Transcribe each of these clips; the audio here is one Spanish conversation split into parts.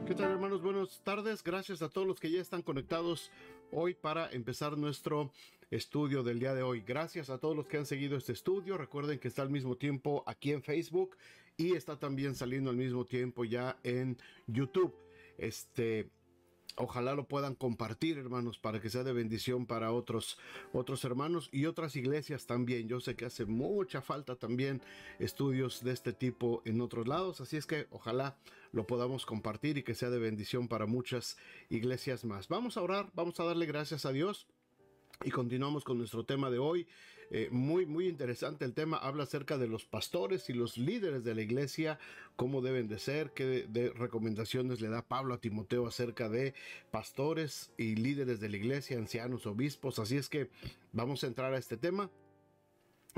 ¿Qué tal, hermanos? Buenas tardes. Gracias a todos los que ya están conectados hoy para empezar nuestro estudio del día de hoy. Gracias a todos los que han seguido este estudio. Recuerden que está al mismo tiempo aquí en Facebook y está también saliendo al mismo tiempo ya en YouTube. Ojalá lo puedan compartir, hermanos, para que sea de bendición para otros hermanos y otras iglesias también. Yo sé que hace mucha falta también estudios de este tipo en otros lados, así es que ojalá lo podamos compartir y que sea de bendición para muchas iglesias más. Vamos a orar, vamos a darle gracias a Dios. Y continuamos con nuestro tema de hoy. Muy interesante el tema. Habla acerca de los pastores y los líderes de la iglesia, cómo deben de ser, qué de recomendaciones le da Pablo a Timoteo acerca de pastores y líderes de la iglesia, ancianos, obispos. Así es que vamos a entrar a este tema.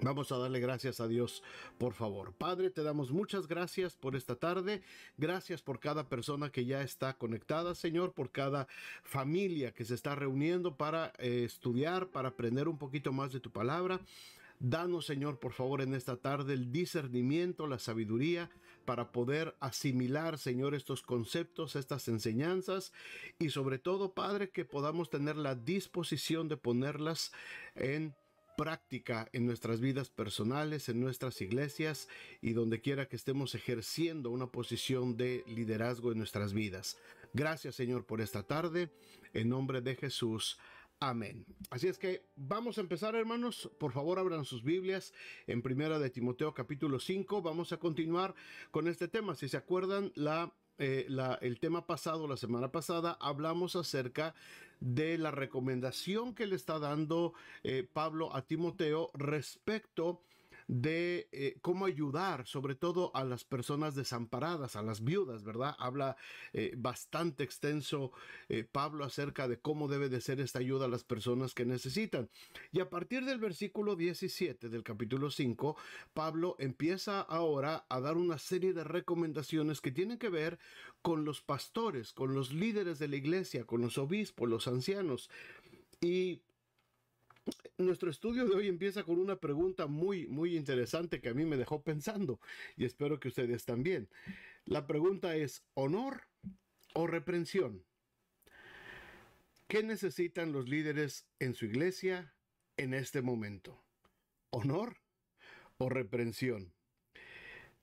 Vamos a darle gracias a Dios, por favor. Padre, te damos muchas gracias por esta tarde. Gracias por cada persona que ya está conectada, Señor, por cada familia que se está reuniendo para estudiar, para aprender un poquito más de tu palabra. Danos, Señor, por favor, en esta tarde el discernimiento, la sabiduría para poder asimilar, Señor, estos conceptos, estas enseñanzas y sobre todo, Padre, que podamos tener la disposición de ponerlas en práctica en nuestras vidas personales, en nuestras iglesias y donde quiera que estemos ejerciendo una posición de liderazgo en nuestras vidas. Gracias, Señor, por esta tarde. En nombre de Jesús. Amén. Así es que vamos a empezar, hermanos. Por favor, abran sus Biblias en Primera de Timoteo capítulo 5. Vamos a continuar con este tema. Si se acuerdan, el tema pasado, la semana pasada, hablamos acerca de la recomendación que le está dando Pablo a Timoteo respecto de cómo ayudar sobre todo a las personas desamparadas, a las viudas, ¿verdad? Habla bastante extenso Pablo acerca de cómo debe de ser esta ayuda a las personas que necesitan. Y a partir del versículo 17 del capítulo 5, Pablo empieza ahora a dar una serie de recomendaciones que tienen que ver con los pastores, con los líderes de la iglesia, con los obispos, los ancianos. Y nuestro estudio de hoy empieza con una pregunta muy interesante que a mí me dejó pensando y espero que ustedes también. La pregunta es: ¿honor o reprensión? ¿Qué necesitan los líderes en su iglesia en este momento? ¿Honor o reprensión?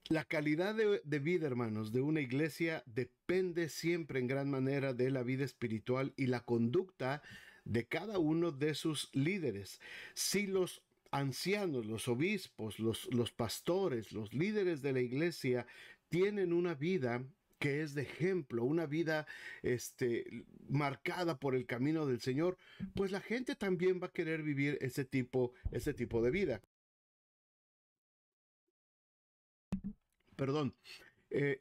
La calidad de vida, hermanos, de una iglesia depende siempre en gran manera de la vida espiritual y la conducta de cada uno de sus líderes. Si los ancianos, los obispos, los pastores, los líderes de la iglesia tienen una vida que es de ejemplo, una vida marcada por el camino del Señor, pues la gente también va a querer vivir ese tipo de vida. Perdón,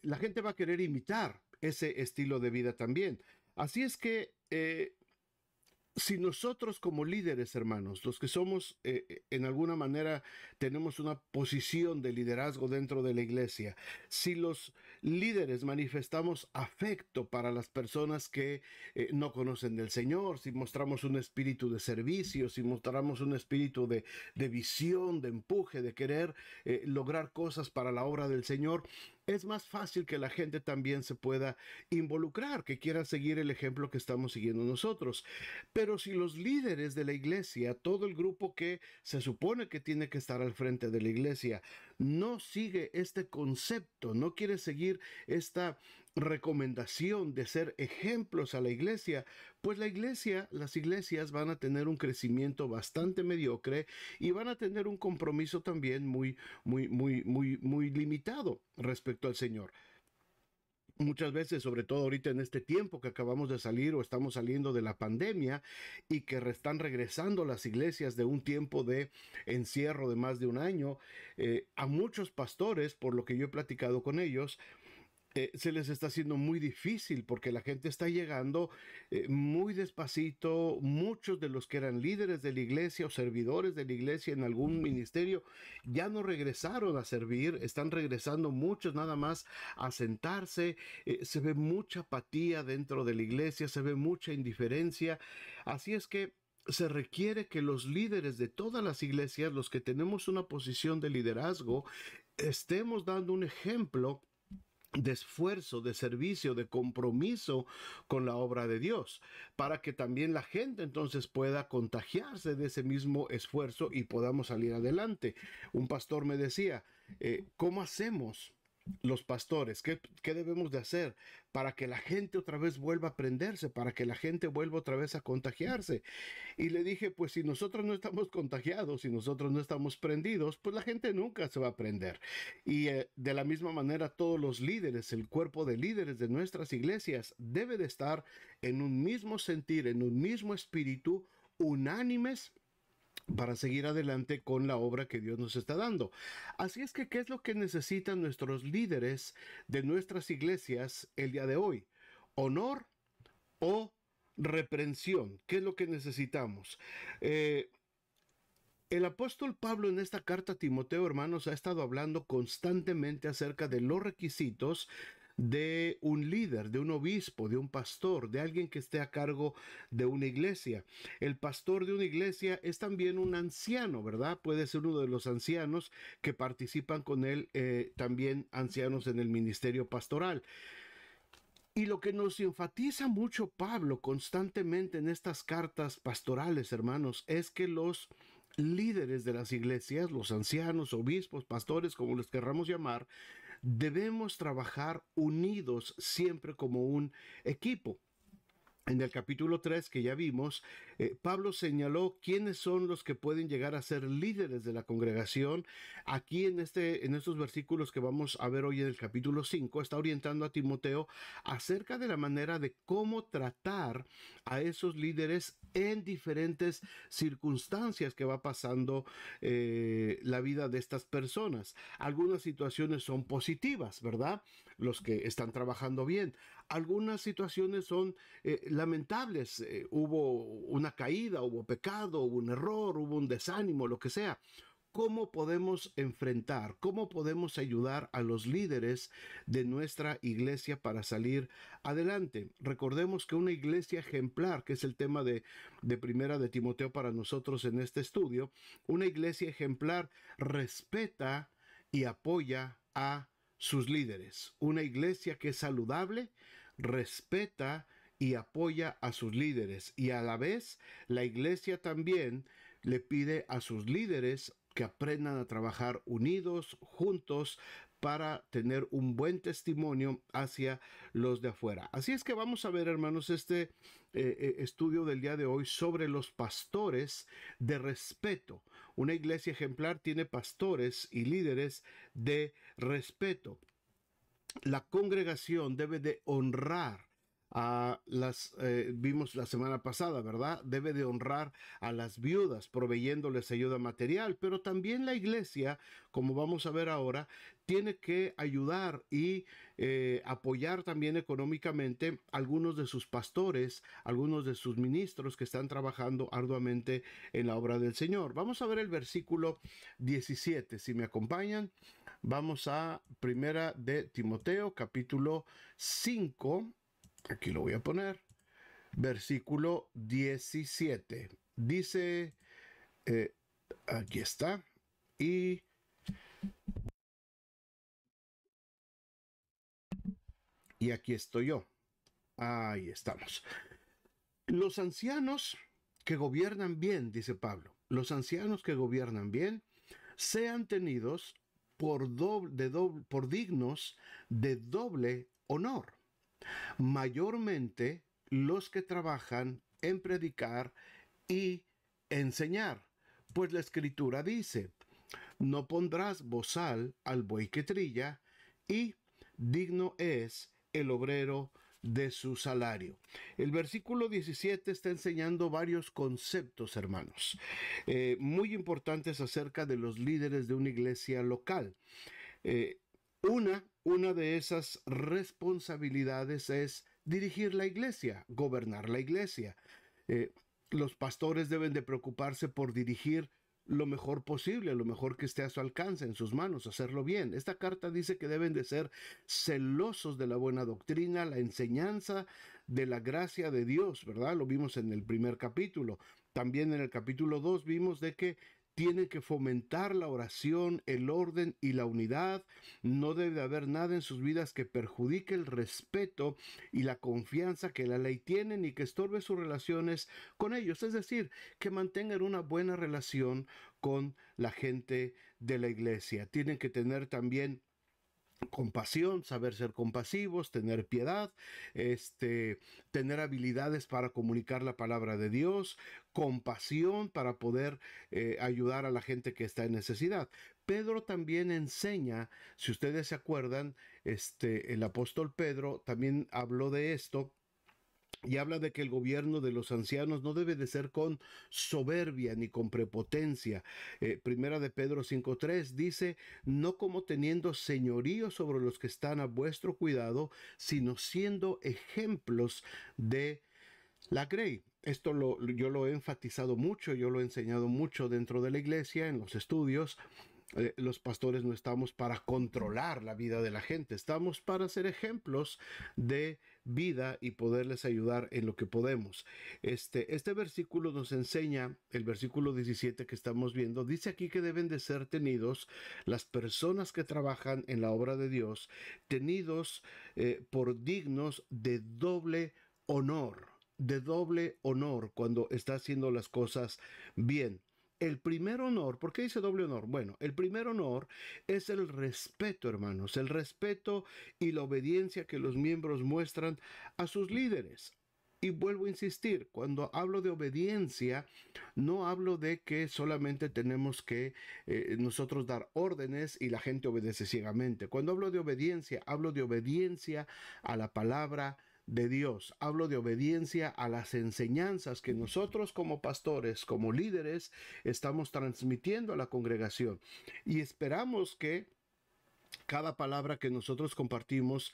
la gente va a querer imitar ese estilo de vida también. Así es que si nosotros como líderes, hermanos, los que somos en alguna manera tenemos una posición de liderazgo dentro de la iglesia, si los líderes manifestamos afecto para las personas que no conocen del Señor, si mostramos un espíritu de servicio, si mostramos un espíritu de visión, de empuje, de querer lograr cosas para la obra del Señor, es más fácil que la gente también se pueda involucrar, que quiera seguir el ejemplo que estamos siguiendo nosotros. Pero si los líderes de la iglesia, todo el grupo que se supone que tiene que estar al frente de la iglesia, no sigue este concepto, no quiere seguir esta recomendación de ser ejemplos a la iglesia, pues las iglesias van a tener un crecimiento bastante mediocre y van a tener un compromiso también muy limitado respecto al Señor. Muchas veces, sobre todo ahorita en este tiempo que acabamos de salir o estamos saliendo de la pandemia y que están regresando las iglesias de un tiempo de encierro de más de un año, a muchos pastores, por lo que yo he platicado con ellos, se les está haciendo muy difícil porque la gente está llegando muy despacito. Muchos de los que eran líderes de la iglesia o servidores de la iglesia en algún ministerio ya no regresaron a servir, están regresando muchos nada más a sentarse. Se ve mucha apatía dentro de la iglesia, se ve mucha indiferencia. Así es que se requiere que los líderes de todas las iglesias, los que tenemos una posición de liderazgo, estemos dando un ejemplo de esfuerzo, de servicio, de compromiso con la obra de Dios, para que también la gente entonces pueda contagiarse de ese mismo esfuerzo y podamos salir adelante. Un pastor me decía, ¿cómo hacemos los pastores? ¿Qué debemos de hacer para que la gente otra vez vuelva a prenderse, para que la gente vuelva otra vez a contagiarse? Y le dije, pues si nosotros no estamos contagiados, si nosotros no estamos prendidos, pues la gente nunca se va a prender. Y de la misma manera, todos los líderes, el cuerpo de líderes de nuestras iglesias debe de estar en un mismo sentir, en un mismo espíritu, unánimes para seguir adelante con la obra que Dios nos está dando. Así es que, ¿qué es lo que necesitan nuestros líderes de nuestras iglesias el día de hoy? ¿Honor o reprensión? ¿Qué es lo que necesitamos? El apóstol Pablo en esta carta a Timoteo, hermanos, ha estado hablando constantemente acerca de los requisitos de un líder, de un obispo, de un pastor, de alguien que esté a cargo de una iglesia. El pastor de una iglesia es también un anciano, ¿verdad? Puede ser uno de los ancianos que participan con él, también ancianos en el ministerio pastoral. Y lo que nos enfatiza mucho Pablo constantemente en estas cartas pastorales, hermanos, es que los líderes de las iglesias, los ancianos, obispos, pastores, como los querramos llamar, debemos trabajar unidos siempre como un equipo. En el capítulo 3 que ya vimos, Pablo señaló quiénes son los que pueden llegar a ser líderes de la congregación. Aquí en estos versículos que vamos a ver hoy en el capítulo 5, está orientando a Timoteo acerca de la manera de cómo tratar a esos líderes en diferentes circunstancias que va pasando la vida de estas personas. Algunas situaciones son positivas, ¿verdad? Los que están trabajando bien. Algunas situaciones son lamentables. Hubo una caída, hubo pecado, hubo un error, hubo un desánimo, lo que sea. ¿Cómo podemos enfrentar, cómo podemos ayudar a los líderes de nuestra iglesia para salir adelante? Recordemos que una iglesia ejemplar, que es el tema de Primera de Timoteo para nosotros en este estudio, una iglesia ejemplar respeta y apoya a sus líderes. Una iglesia que es saludable, respeta y apoya a sus líderes. Y a la vez, la iglesia también le pide a sus líderes que aprendan a trabajar unidos, juntos, para tener un buen testimonio hacia los de afuera. Así es que vamos a ver, hermanos, este estudio del día de hoy sobre los pastores de respeto. Una iglesia ejemplar tiene pastores y líderes de respeto. La congregación debe de honrar a vimos la semana pasada, ¿verdad? Debe de honrar a las viudas, proveyéndoles ayuda material, pero también la iglesia, como vamos a ver ahora, tiene que ayudar y apoyar también económicamente a algunos de sus pastores, algunos de sus ministros que están trabajando arduamente en la obra del Señor. Vamos a ver el versículo 17, si me acompañan. Vamos a Primera de Timoteo, capítulo 5. Aquí lo voy a poner. Versículo 17. Dice, aquí está. Y aquí estoy yo. Ahí estamos. Los ancianos que gobiernan bien, dice Pablo, los ancianos que gobiernan bien, sean tenidos por dignos de doble honor, mayormente los que trabajan en predicar y enseñar. Pues la escritura dice, no pondrás bozal al buey que trilla, y digno es el obrero de su salario. El versículo 17 está enseñando varios conceptos, hermanos, muy importantes acerca de los líderes de una iglesia local. Eh, una de esas responsabilidades es dirigir la iglesia, gobernar la iglesia. Eh, los pastores deben de preocuparse por dirigir lo mejor posible, lo mejor que esté a su alcance, en sus manos, hacerlo bien. Esta carta dice que deben de ser celosos de la buena doctrina, la enseñanza de la gracia de Dios, ¿verdad? Lo vimos en el primer capítulo. También en el capítulo 2 vimos de que Tienen que fomentar la oración, el orden y la unidad. No debe haber nada en sus vidas que perjudique el respeto y la confianza que la ley tiene, ni que estorbe sus relaciones con ellos. Es decir, que mantengan una buena relación con la gente de la iglesia. Tienen que tener también compasión, saber ser compasivos, tener piedad, tener habilidades para comunicar la palabra de Dios, compasión para poder ayudar a la gente que está en necesidad. Pedro también enseña, si ustedes se acuerdan, el apóstol Pedro también habló de esto y habla de que el gobierno de los ancianos no debe de ser con soberbia ni con prepotencia. Primera de Pedro 5:3 dice, no como teniendo señorío sobre los que están a vuestro cuidado, sino siendo ejemplos de la grey. Esto yo lo he enfatizado mucho, yo lo he enseñado mucho dentro de la iglesia, en los estudios. Los pastores no estamos para controlar la vida de la gente, estamos para ser ejemplos de vida y poderles ayudar en lo que podemos. Este versículo nos enseña, el versículo 17 que estamos viendo, dice aquí que deben de ser tenidos las personas que trabajan en la obra de Dios, tenidos por dignos de doble honor cuando está haciendo las cosas bien. El primer honor, ¿por qué dice doble honor? Bueno, el primer honor es el respeto, hermanos, el respeto y la obediencia que los miembros muestran a sus líderes. Y vuelvo a insistir, cuando hablo de obediencia, no hablo de que solamente tenemos que nosotros dar órdenes y la gente obedece ciegamente. Cuando hablo de obediencia a la palabra de Dios. Hablo de obediencia a las enseñanzas que nosotros como pastores, como líderes, estamos transmitiendo a la congregación. Y esperamos que cada palabra que nosotros compartimos,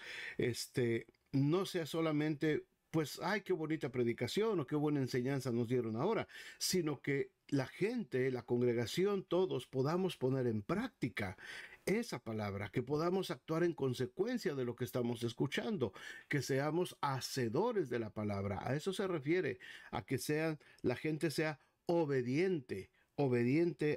no sea solamente pues, ay, qué bonita predicación o qué buena enseñanza nos dieron ahora, sino que la gente, la congregación, todos podamos poner en práctica esa palabra, que podamos actuar en consecuencia de lo que estamos escuchando, que seamos hacedores de la palabra. A eso se refiere, a que la gente sea obediente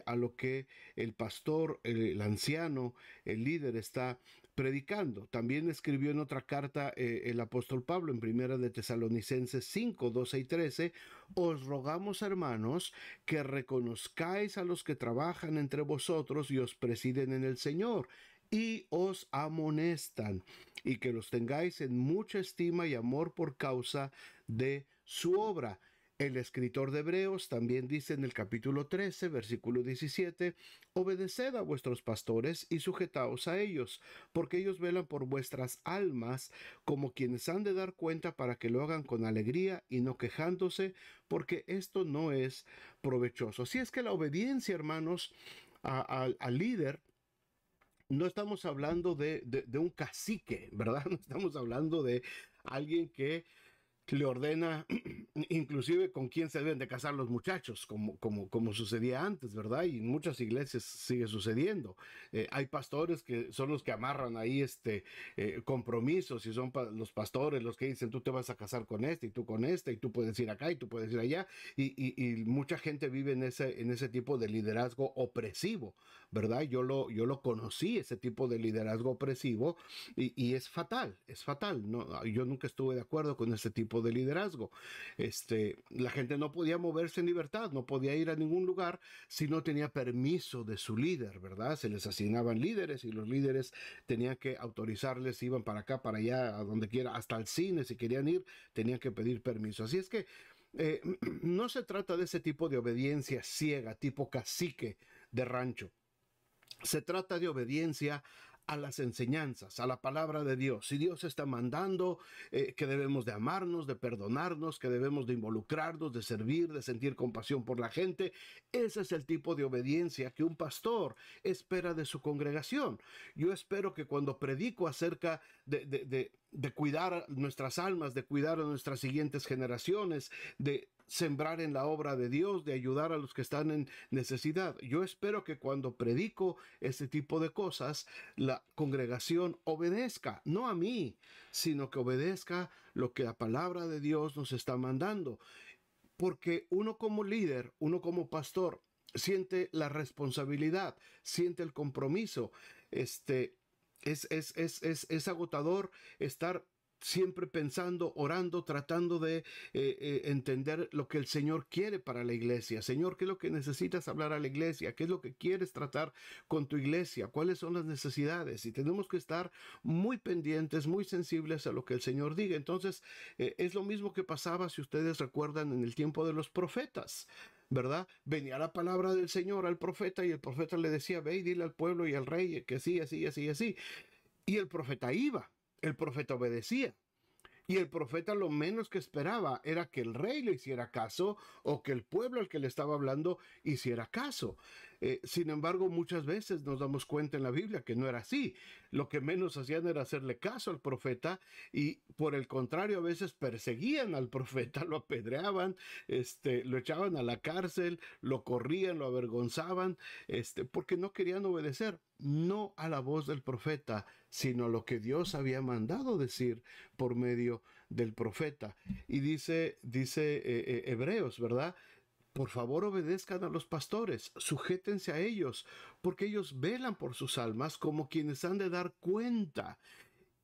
a lo que el pastor, el anciano, el líder está predicando. También escribió en otra carta el apóstol Pablo en primera de Tesalonicenses 5, 12 y 13, os rogamos, hermanos, que reconozcáis a los que trabajan entre vosotros y os presiden en el Señor y os amonestan, y que los tengáis en mucha estima y amor por causa de su obra. El escritor de Hebreos también dice en el capítulo 13, versículo 17, obedeced a vuestros pastores y sujetaos a ellos, porque ellos velan por vuestras almas como quienes han de dar cuenta para que lo hagan con alegría y no quejándose, porque esto no es provechoso. Así es que la obediencia, hermanos, al líder, no estamos hablando de un cacique, ¿verdad? No estamos hablando de alguien que le ordena inclusive con quién se deben de casar los muchachos, como sucedía antes, ¿verdad? Y en muchas iglesias sigue sucediendo. Hay pastores que son los que amarran ahí compromisos y son los pastores los que dicen tú te vas a casar con este y tú con este y tú puedes ir acá y tú puedes ir allá y mucha gente vive en ese tipo de liderazgo opresivo, ¿verdad? Yo lo conocí, ese tipo de liderazgo opresivo y es fatal, ¿no? Yo nunca estuve de acuerdo con ese tipo de liderazgo. La gente no podía moverse en libertad, no podía ir a ningún lugar si no tenía permiso de su líder, ¿verdad? Se les asignaban líderes y los líderes tenían que autorizarles, iban para acá, para allá, a donde quiera, hasta al cine, si querían ir, tenían que pedir permiso. Así es que no se trata de ese tipo de obediencia ciega, tipo cacique de rancho. Se trata de obediencia a las enseñanzas, a la palabra de Dios. Si Dios está mandando que debemos de amarnos, de perdonarnos, que debemos de involucrarnos, de servir, de sentir compasión por la gente, ese es el tipo de obediencia que un pastor espera de su congregación. Yo espero que cuando predico acerca de cuidar nuestras almas, de cuidar a nuestras siguientes generaciones, de sembrar en la obra de Dios, de ayudar a los que están en necesidad. Yo espero que cuando predico este tipo de cosas, la congregación obedezca, no a mí, sino que obedezca lo que la palabra de Dios nos está mandando. Porque uno como líder, uno como pastor, siente la responsabilidad, siente el compromiso. Es agotador estar siempre pensando, orando, tratando de entender lo que el Señor quiere para la iglesia. Señor, ¿qué es lo que necesitas hablar a la iglesia? ¿Qué es lo que quieres tratar con tu iglesia? ¿Cuáles son las necesidades? Y tenemos que estar muy pendientes, muy sensibles a lo que el Señor diga. Entonces, es lo mismo que pasaba, si ustedes recuerdan, en el tiempo de los profetas. ¿Verdad? Venía la palabra del Señor al profeta y el profeta le decía, ve y dile al pueblo y al rey que así, así, así, así. Y el profeta iba, el profeta obedecía. Y el profeta lo menos que esperaba era que el rey le hiciera caso o que el pueblo al que le estaba hablando hiciera caso. Sin embargo, muchas veces nos damos cuenta en la Biblia que no era así. Lo que menos hacían era hacerle caso al profeta y por el contrario a veces perseguían al profeta, lo apedreaban, lo echaban a la cárcel, lo corrían, lo avergonzaban, porque no querían obedecer, no a la voz del profeta, sino a lo que Dios había mandado decir por medio del profeta. Y dice Hebreos, ¿verdad? Por favor, obedezcan a los pastores, sujétense a ellos, porque ellos velan por sus almas como quienes han de dar cuenta.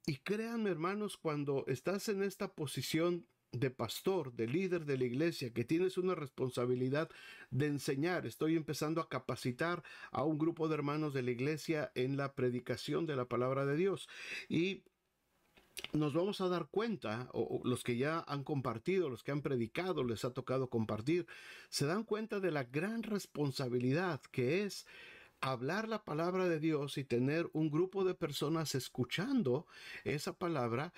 Y créanme, hermanos, cuando estás en esta posición de pastor, de líder de la iglesia, que tienes una responsabilidad de enseñar. Estoy empezando a capacitar a un grupo de hermanos de la iglesia en la predicación de la palabra de Dios. Y nos vamos a dar cuenta, o los que ya han compartido, los que han predicado, les ha tocado compartir, se dan cuenta de la gran responsabilidad que es hablar la palabra de Dios y tener un grupo de personas escuchando esa palabra,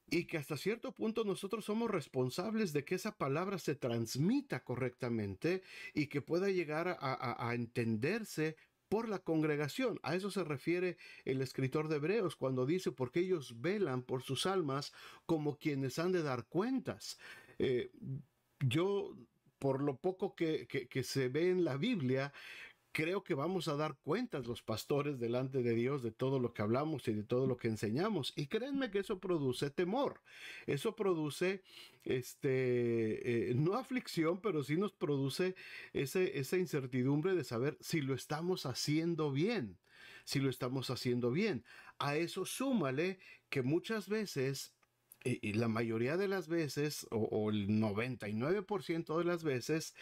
y que hasta cierto punto nosotros somos responsables de que esa palabra se transmita correctamente y que pueda llegar a entenderse por la congregación. A eso se refiere el escritor de Hebreos cuando dice, porque ellos velan por sus almas como quienes han de dar cuentas. Yo, por lo poco que se ve en la Biblia, creo que vamos a dar cuentas los pastores delante de Dios de todo lo que hablamos y de todo lo que enseñamos. Y créanme que eso produce temor. Eso produce, no aflicción, pero sí nos produce esa incertidumbre de saber si lo estamos haciendo bien. Si lo estamos haciendo bien. A eso súmale que muchas veces y la mayoría de las veces, o el 99% de las veces,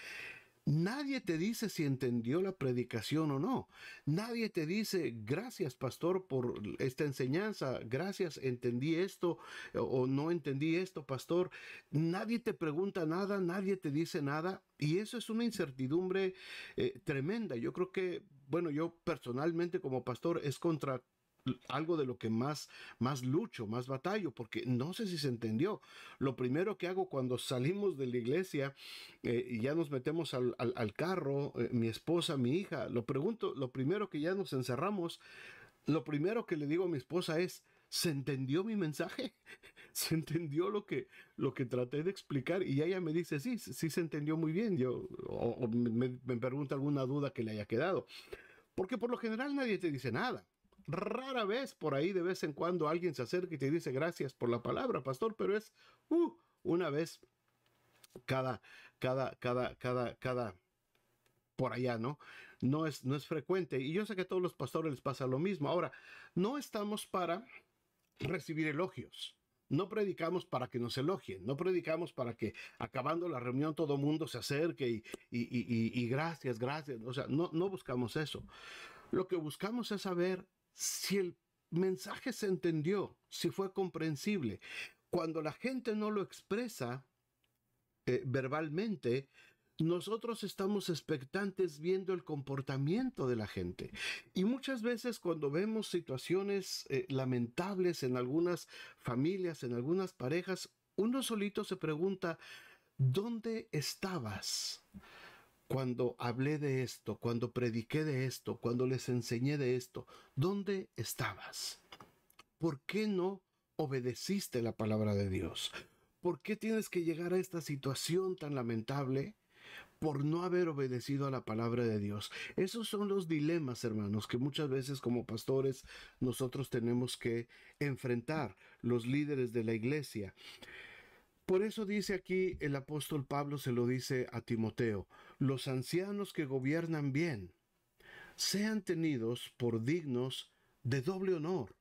nadie te dice si entendió la predicación o no. Nadie te dice, gracias pastor por esta enseñanza, gracias, entendí esto o no entendí esto, pastor. Nadie te pregunta nada, nadie te dice nada. Y eso es una incertidumbre tremenda. Yo creo que, bueno, yo personalmente como pastor es contra algo de lo que más lucho, más batallo, porque no sé si se entendió. Lo primero que hago cuando salimos de la iglesia y ya nos metemos al carro, mi esposa, mi hija, lo primero que ya nos encerramos, lo primero que le digo a mi esposa es, ¿se entendió mi mensaje? ¿Se entendió lo que traté de explicar? Y ella me dice, sí, sí se entendió muy bien. O me pregunta alguna duda que le haya quedado. Porque por lo general nadie te dice nada. Rara vez por ahí de vez en cuando alguien se acerca y te dice gracias por la palabra, pastor, pero es una vez cada, cada por allá, ¿no? No es frecuente. Y yo sé que a todos los pastores les pasa lo mismo. Ahora, no estamos para recibir elogios. No predicamos para que nos elogien, no predicamos para que acabando la reunión todo mundo se acerque y gracias, gracias. O sea, no buscamos eso. Lo que buscamos es saber si el mensaje se entendió, si fue comprensible. Cuando la gente no lo expresa verbalmente, nosotros estamos expectantes viendo el comportamiento de la gente. Y muchas veces cuando vemos situaciones lamentables en algunas familias, en algunas parejas, uno solito se pregunta, ¿dónde estabas cuando hablé de esto, cuando prediqué de esto, cuando les enseñé de esto? ¿Dónde estabas? ¿Por qué no obedeciste la palabra de Dios? ¿Por qué tienes que llegar a esta situación tan lamentable por no haber obedecido a la palabra de Dios? Esos son los dilemas, hermanos, que muchas veces como pastores nosotros tenemos que enfrentar, los líderes de la iglesia. Por eso dice aquí el apóstol Pablo, se lo dice a Timoteo, los ancianos que gobiernan bien sean tenidos por dignos de doble honor,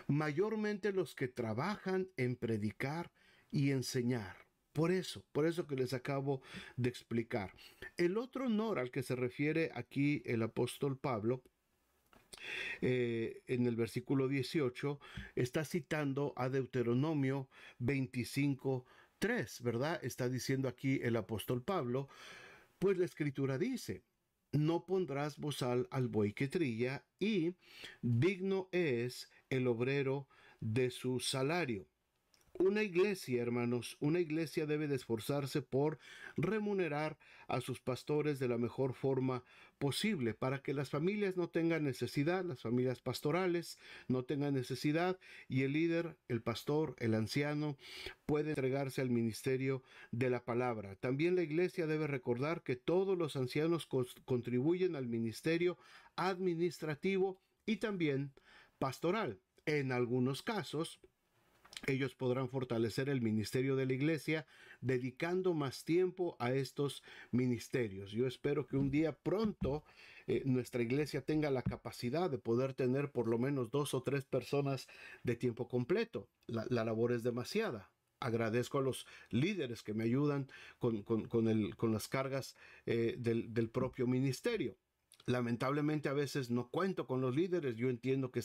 mayormente los que trabajan en predicar y enseñar. Por eso que les acabo de explicar. El otro honor al que se refiere aquí el apóstol Pablo, en el versículo 18, está citando a Deuteronomio 25:3, ¿verdad? Está diciendo aquí el apóstol Pablo, pues la escritura dice, no pondrás bozal al buey que trilla, y digno es el obrero de su salario. Una iglesia, hermanos, una iglesia debe de esforzarse por remunerar a sus pastores de la mejor forma posible para que las familias no tengan necesidad, las familias pastorales no tengan necesidad, y el líder, el pastor, el anciano puede entregarse al ministerio de la palabra. También la iglesia debe recordar que todos los ancianos contribuyen al ministerio administrativo y también pastoral. En algunos casos, ellos podrán fortalecer el ministerio de la iglesia dedicando más tiempo a estos ministerios. Yo espero que un día pronto nuestra iglesia tenga la capacidad de poder tener por lo menos 2 o 3 personas de tiempo completo. La labor es demasiada. Agradezco a los líderes que me ayudan con las cargas del propio ministerio. Lamentablemente a veces no cuento con los líderes. Yo entiendo que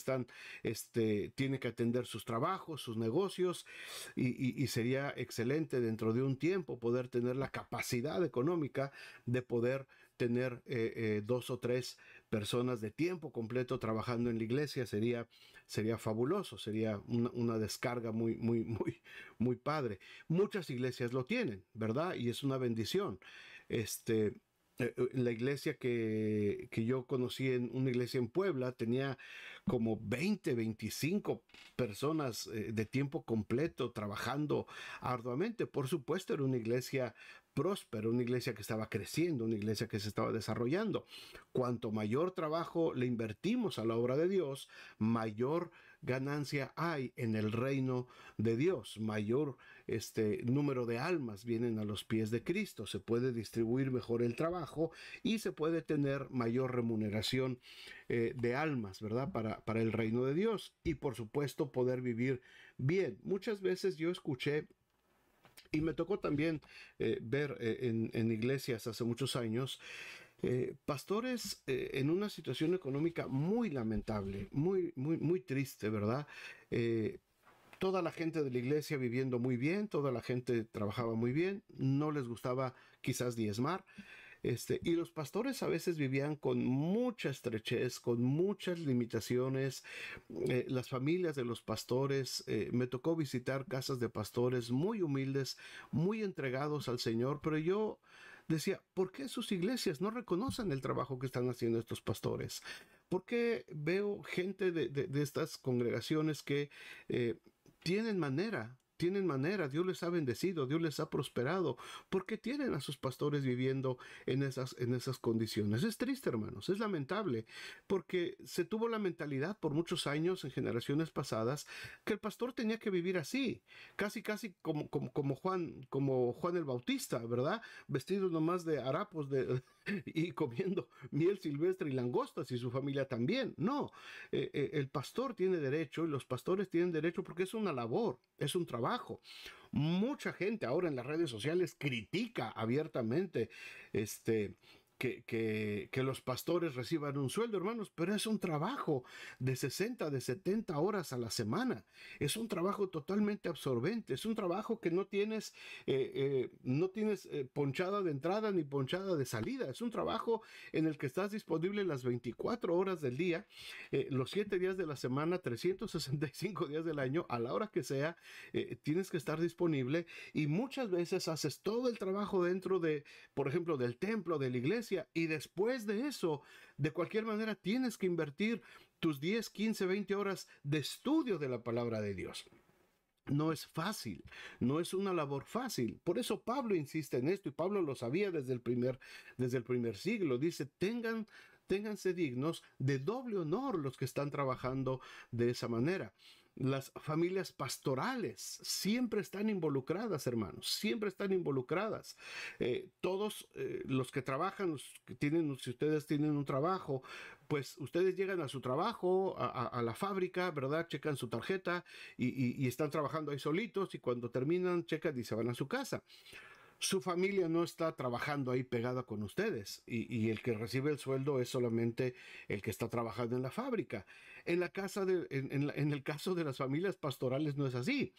tienen que atender sus trabajos, sus negocios, y sería excelente dentro de un tiempo poder tener la capacidad económica de poder tener 2 o 3 personas de tiempo completo trabajando en la iglesia. Sería fabuloso, sería una descarga muy padre. Muchas iglesias lo tienen, ¿verdad? Y es una bendición. La iglesia que yo conocí, en una iglesia en Puebla, tenía como 25 personas de tiempo completo trabajando arduamente. Por supuesto, era una iglesia próspera, una iglesia que estaba creciendo, una iglesia que se estaba desarrollando. Cuanto mayor trabajo le invertimos a la obra de Dios, mayor ganancia hay en el reino de Dios, mayor número de almas vienen a los pies de Cristo, se puede distribuir mejor el trabajo y se puede tener mayor remuneración de almas, ¿verdad? Para el reino de Dios, y por supuesto poder vivir bien. Muchas veces yo escuché, y me tocó también ver en iglesias hace muchos años, pastores en una situación económica muy lamentable, muy triste, ¿verdad? Toda la gente de la iglesia viviendo muy bien, toda la gente trabajaba muy bien, no les gustaba quizás diezmar. Y los pastores a veces vivían con mucha estrechez, con muchas limitaciones. Las familias de los pastores, me tocó visitar casas de pastores muy humildes, muy entregados al Señor, pero yo decía, ¿por qué sus iglesias no reconocen el trabajo que están haciendo estos pastores? ¿Por qué veo gente de estas congregaciones que tienen manera, Dios les ha bendecido, Dios les ha prosperado, porque tienen a sus pastores viviendo en esas condiciones? Es triste, hermanos, es lamentable, porque se tuvo la mentalidad por muchos años, en generaciones pasadas, que el pastor tenía que vivir así, casi como Juan el Bautista, ¿verdad? Vestido nomás de harapos y comiendo miel silvestre y langostas, y su familia también. No, el pastor tiene derecho, y los pastores tienen derecho, porque es una labor, es un trabajo. Mucha gente ahora en las redes sociales critica abiertamente que los pastores reciban un sueldo, hermanos, pero es un trabajo de 60, de 70 horas a la semana. Es un trabajo totalmente absorbente. Es un trabajo que no tienes ponchada de entrada ni ponchada de salida. Es un trabajo en el que estás disponible las 24 horas del día, los 7 días de la semana, 365 días del año, a la hora que sea. Tienes que estar disponible, y muchas veces haces todo el trabajo dentro por ejemplo, del templo, de la iglesia, y después de eso, de cualquier manera, tienes que invertir tus 10, 15, 20 horas de estudio de la palabra de Dios. No es fácil, no es una labor fácil. Por eso Pablo insiste en esto, y Pablo lo sabía desde el primer siglo. Dice, ténganse dignos de doble honor los que están trabajando de esa manera. Las familias pastorales siempre están involucradas, hermanos, siempre están involucradas. Todos los que trabajan, los que tienen, si ustedes tienen un trabajo, pues ustedes llegan a su trabajo, a la fábrica, ¿verdad? Checan su tarjeta y están trabajando ahí solitos y cuando terminan, checan y se van a su casa. Su familia no está trabajando ahí pegada con ustedes y el que recibe el sueldo es solamente el que está trabajando en la fábrica. En la casa en el caso de las familias pastorales no es así.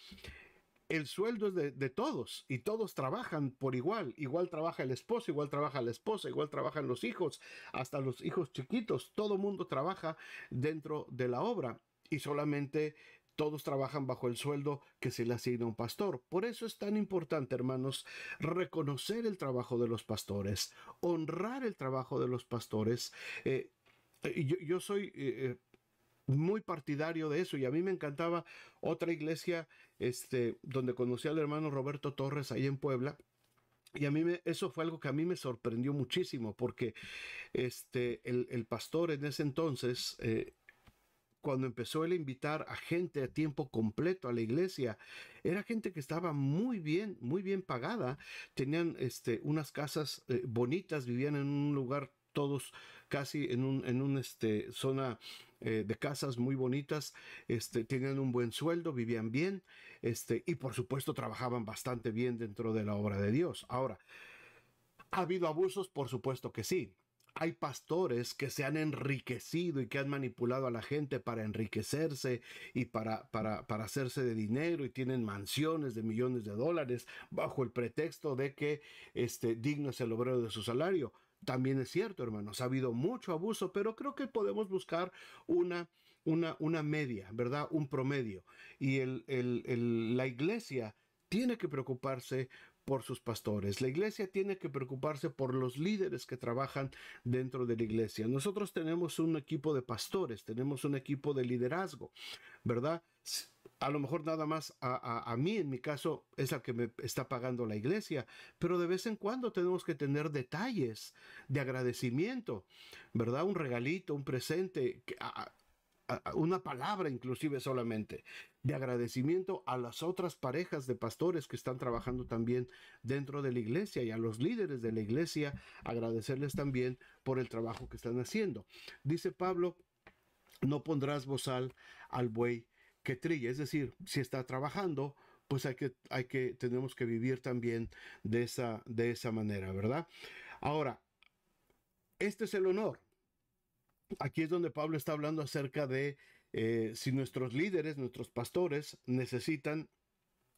El sueldo es de todos y todos trabajan por igual. Igual trabaja el esposo, igual trabaja la esposa, igual trabajan los hijos, hasta los hijos chiquitos. Todo mundo trabaja dentro de la obra y solamente todos trabajan bajo el sueldo que se le asigna a un pastor. Por eso es tan importante, hermanos, reconocer el trabajo de los pastores, honrar el trabajo de los pastores. Yo soy muy partidario de eso y a mí me encantaba otra iglesia donde conocí al hermano Roberto Torres ahí en Puebla. Y eso fue algo que a mí me sorprendió muchísimo porque el pastor en ese entonces, cuando empezó él a invitar a gente a tiempo completo a la iglesia, era gente que estaba muy bien pagada, tenían unas casas bonitas, vivían en un lugar todos casi en un zona de casas muy bonitas, tenían un buen sueldo, vivían bien, y por supuesto trabajaban bastante bien dentro de la obra de Dios. Ahora, ¿ha habido abusos? Por supuesto que sí. Hay pastores que se han enriquecido y que han manipulado a la gente para enriquecerse y para hacerse de dinero y tienen mansiones de millones de dólares bajo el pretexto de que digno es el obrero de su salario. También es cierto, hermanos, ha habido mucho abuso, pero creo que podemos buscar una, una media, ¿verdad? Un promedio. Y la iglesia tiene que preocuparse por sus pastores. La iglesia tiene que preocuparse por los líderes que trabajan dentro de la iglesia. Nosotros tenemos un equipo de pastores, tenemos un equipo de liderazgo, ¿verdad? A lo mejor nada más a mí, en mi caso, es la que me está pagando la iglesia, pero de vez en cuando tenemos que tener detalles de agradecimiento, ¿verdad? Un regalito, un presente, una palabra inclusive solamente de agradecimiento a las otras parejas de pastores que están trabajando también dentro de la iglesia y a los líderes de la iglesia, agradecerles también por el trabajo que están haciendo. Dice Pablo, no pondrás bozal al buey que trilla, es decir, si está trabajando, pues tenemos que vivir también de esa manera, ¿verdad? Ahora, este es el honor. Aquí es donde Pablo está hablando acerca de si nuestros líderes, nuestros pastores necesitan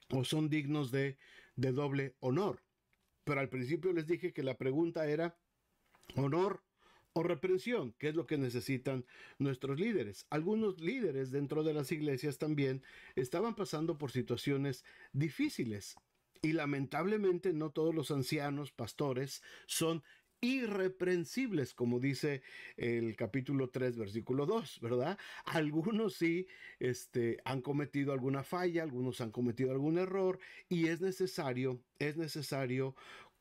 o son dignos de doble honor. Pero al principio les dije que la pregunta era honor o reprensión, ¿qué es lo que necesitan nuestros líderes? Algunos líderes dentro de las iglesias también estaban pasando por situaciones difíciles y lamentablemente no todos los ancianos, pastores, son irreprensibles, como dice el capítulo 3, versículo 2, ¿verdad? Algunos sí han cometido alguna falla, algunos han cometido algún error y es necesario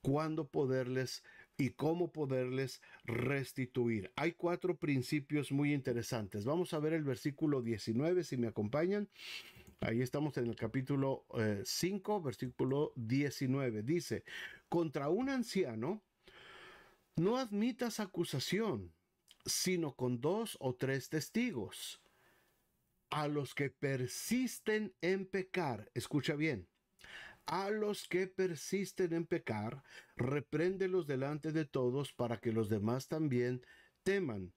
cuándo poderles y cómo poderles restituir. Hay 4 principios muy interesantes. Vamos a ver el versículo 19, si me acompañan. Ahí estamos en el capítulo 5, versículo 19. Dice, contra un anciano no admitas acusación, sino con 2 o 3 testigos. A los que persisten en pecar, escucha bien, a los que persisten en pecar, repréndelos delante de todos para que los demás también teman.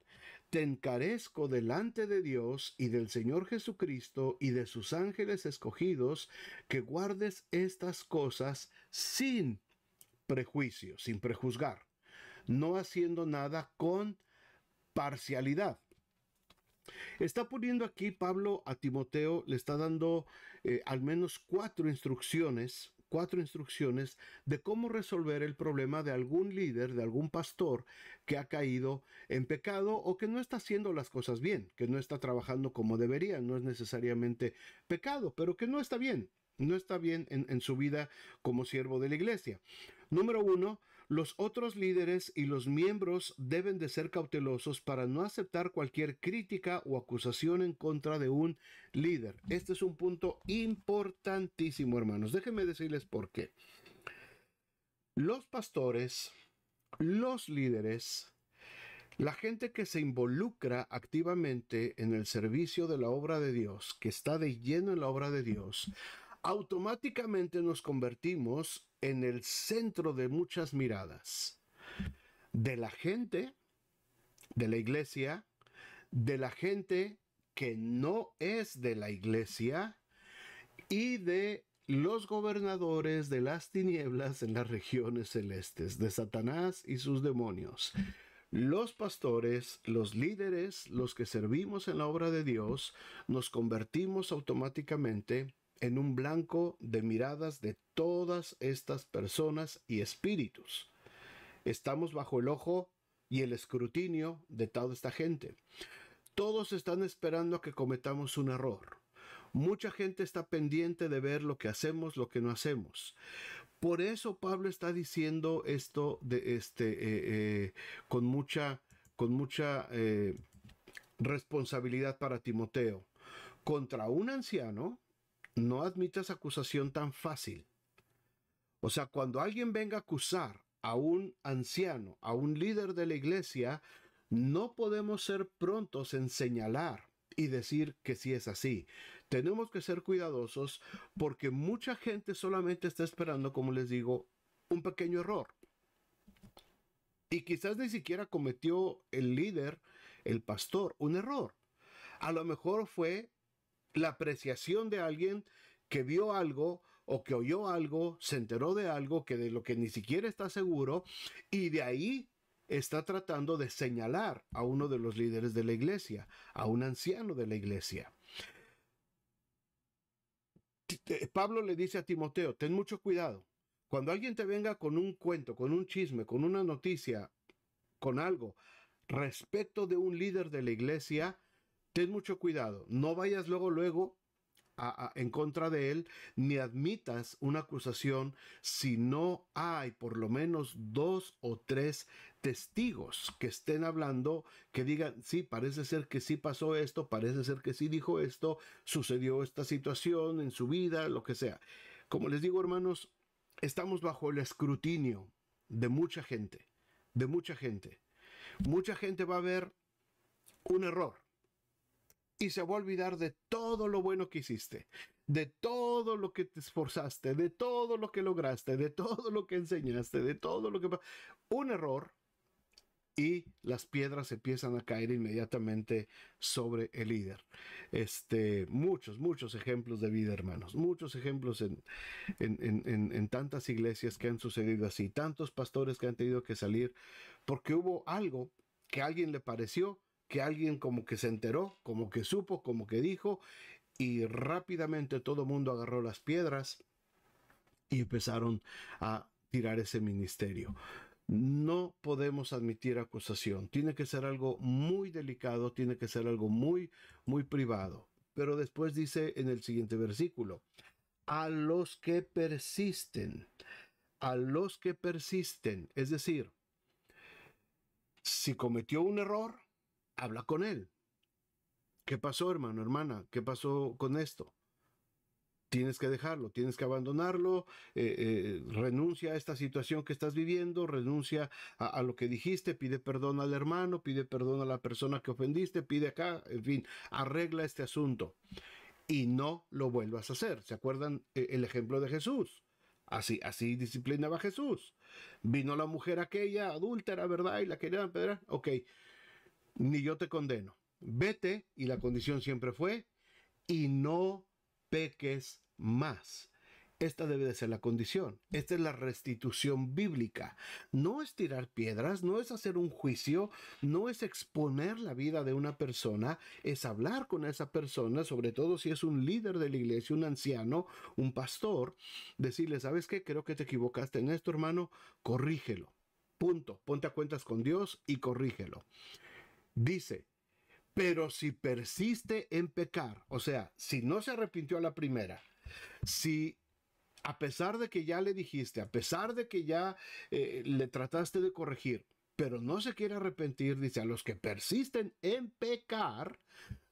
Te encarezco delante de Dios y del Señor Jesucristo y de sus ángeles escogidos, que guardes estas cosas sin prejuicio, sin prejuzgar, no haciendo nada con parcialidad. Está poniendo aquí Pablo a Timoteo, le está dando al menos 4 instrucciones de cómo resolver el problema de algún líder, de algún pastor que ha caído en pecado o que no está haciendo las cosas bien, que no está trabajando como debería. No es necesariamente pecado, pero que no está bien en su vida como siervo de la iglesia. Número 1, Los otros líderes y los miembros deben de ser cautelosos para no aceptar cualquier crítica o acusación en contra de un líder. Este es un punto importantísimo, hermanos. Déjenme decirles por qué. Los pastores, los líderes, la gente que se involucra activamente en el servicio de la obra de Dios, que está de lleno en la obra de Dios, automáticamente nos convertimos en el centro de muchas miradas. De la gente, de la iglesia, de la gente que no es de la iglesia y de los gobernadores de las tinieblas en las regiones celestes, de Satanás y sus demonios. Los pastores, los líderes, los que servimos en la obra de Dios, nos convertimos automáticamente en un blanco de miradas de todas estas personas y espíritus. Estamos bajo el ojo y el escrutinio de toda esta gente. Todos están esperando a que cometamos un error. Mucha gente está pendiente de ver lo que hacemos, lo que no hacemos. Por eso Pablo está diciendo esto de con mucha responsabilidad para Timoteo. Contra un anciano no admitas acusación tan fácil. O sea, cuando alguien venga a acusar a un anciano, a un líder de la iglesia, no podemos ser prontos en señalar y decir que sí es así. Tenemos que ser cuidadosos porque mucha gente solamente está esperando, como les digo, un pequeño error. Y quizás ni siquiera cometió el líder, el pastor, un error. A lo mejor fue la apreciación de alguien que vio algo o que oyó algo, se enteró de algo que de lo que ni siquiera está seguro y de ahí está tratando de señalar a uno de los líderes de la iglesia, a un anciano de la iglesia. Pablo le dice a Timoteo, ten mucho cuidado. Cuando alguien te venga con un cuento, con un chisme, con una noticia, con algo respecto de un líder de la iglesia, ten mucho cuidado. No vayas luego en contra de él, ni admitas una acusación si no hay por lo menos 2 o 3 testigos que estén hablando, que digan, sí, parece ser que sí pasó esto, parece ser que sí dijo esto, sucedió esta situación en su vida, lo que sea. Como les digo, hermanos, estamos bajo el escrutinio de mucha gente, de mucha gente. Mucha gente va a ver un error y se va a olvidar de todo lo bueno que hiciste, de todo lo que te esforzaste, de todo lo que lograste, de todo lo que enseñaste, de todo lo que... Un error y las piedras empiezan a caer inmediatamente sobre el líder. Muchos ejemplos de vida, hermanos, muchos ejemplos en tantas iglesias que han sucedido así, tantos pastores que han tenido que salir porque hubo algo que a alguien le pareció, que alguien como que se enteró, como que supo, como que dijo, y rápidamente todo el mundo agarró las piedras y empezaron a tirar ese ministerio. No podemos admitir acusación. Tiene que ser algo muy delicado, tiene que ser algo muy privado. Pero después dice en el siguiente versículo, a los que persisten, es decir, si cometió un error, habla con él. ¿Qué pasó, hermano, hermana? ¿Qué pasó con esto? Tienes que dejarlo, tienes que abandonarlo, renuncia a esta situación que estás viviendo, renuncia a lo que dijiste, pide perdón al hermano, pide perdón a la persona que ofendiste, pide acá, en fin, arregla este asunto y no lo vuelvas a hacer. ¿Se acuerdan el ejemplo de Jesús? Así disciplinaba Jesús. Vino la mujer aquella adúltera, ¿verdad? Y la querían apedrear. Ok, ni yo te condeno. Vete, y la condición siempre fue, y no peques más. Esta debe de ser la condición. Esta es la restitución bíblica. No es tirar piedras, no es hacer un juicio, no es exponer la vida de una persona, es hablar con esa persona, sobre todo si es un líder de la iglesia, un anciano, un pastor, decirle, ¿sabes qué? Creo que te equivocaste en esto, hermano, corrígelo. Punto. Ponte a cuentas con Dios y corrígelo. Dice, pero si persiste en pecar, o sea, si no se arrepintió a la primera, si a pesar de que ya le dijiste, a pesar de que ya le trataste de corregir, pero no se quiere arrepentir, dice, a los que persisten en pecar,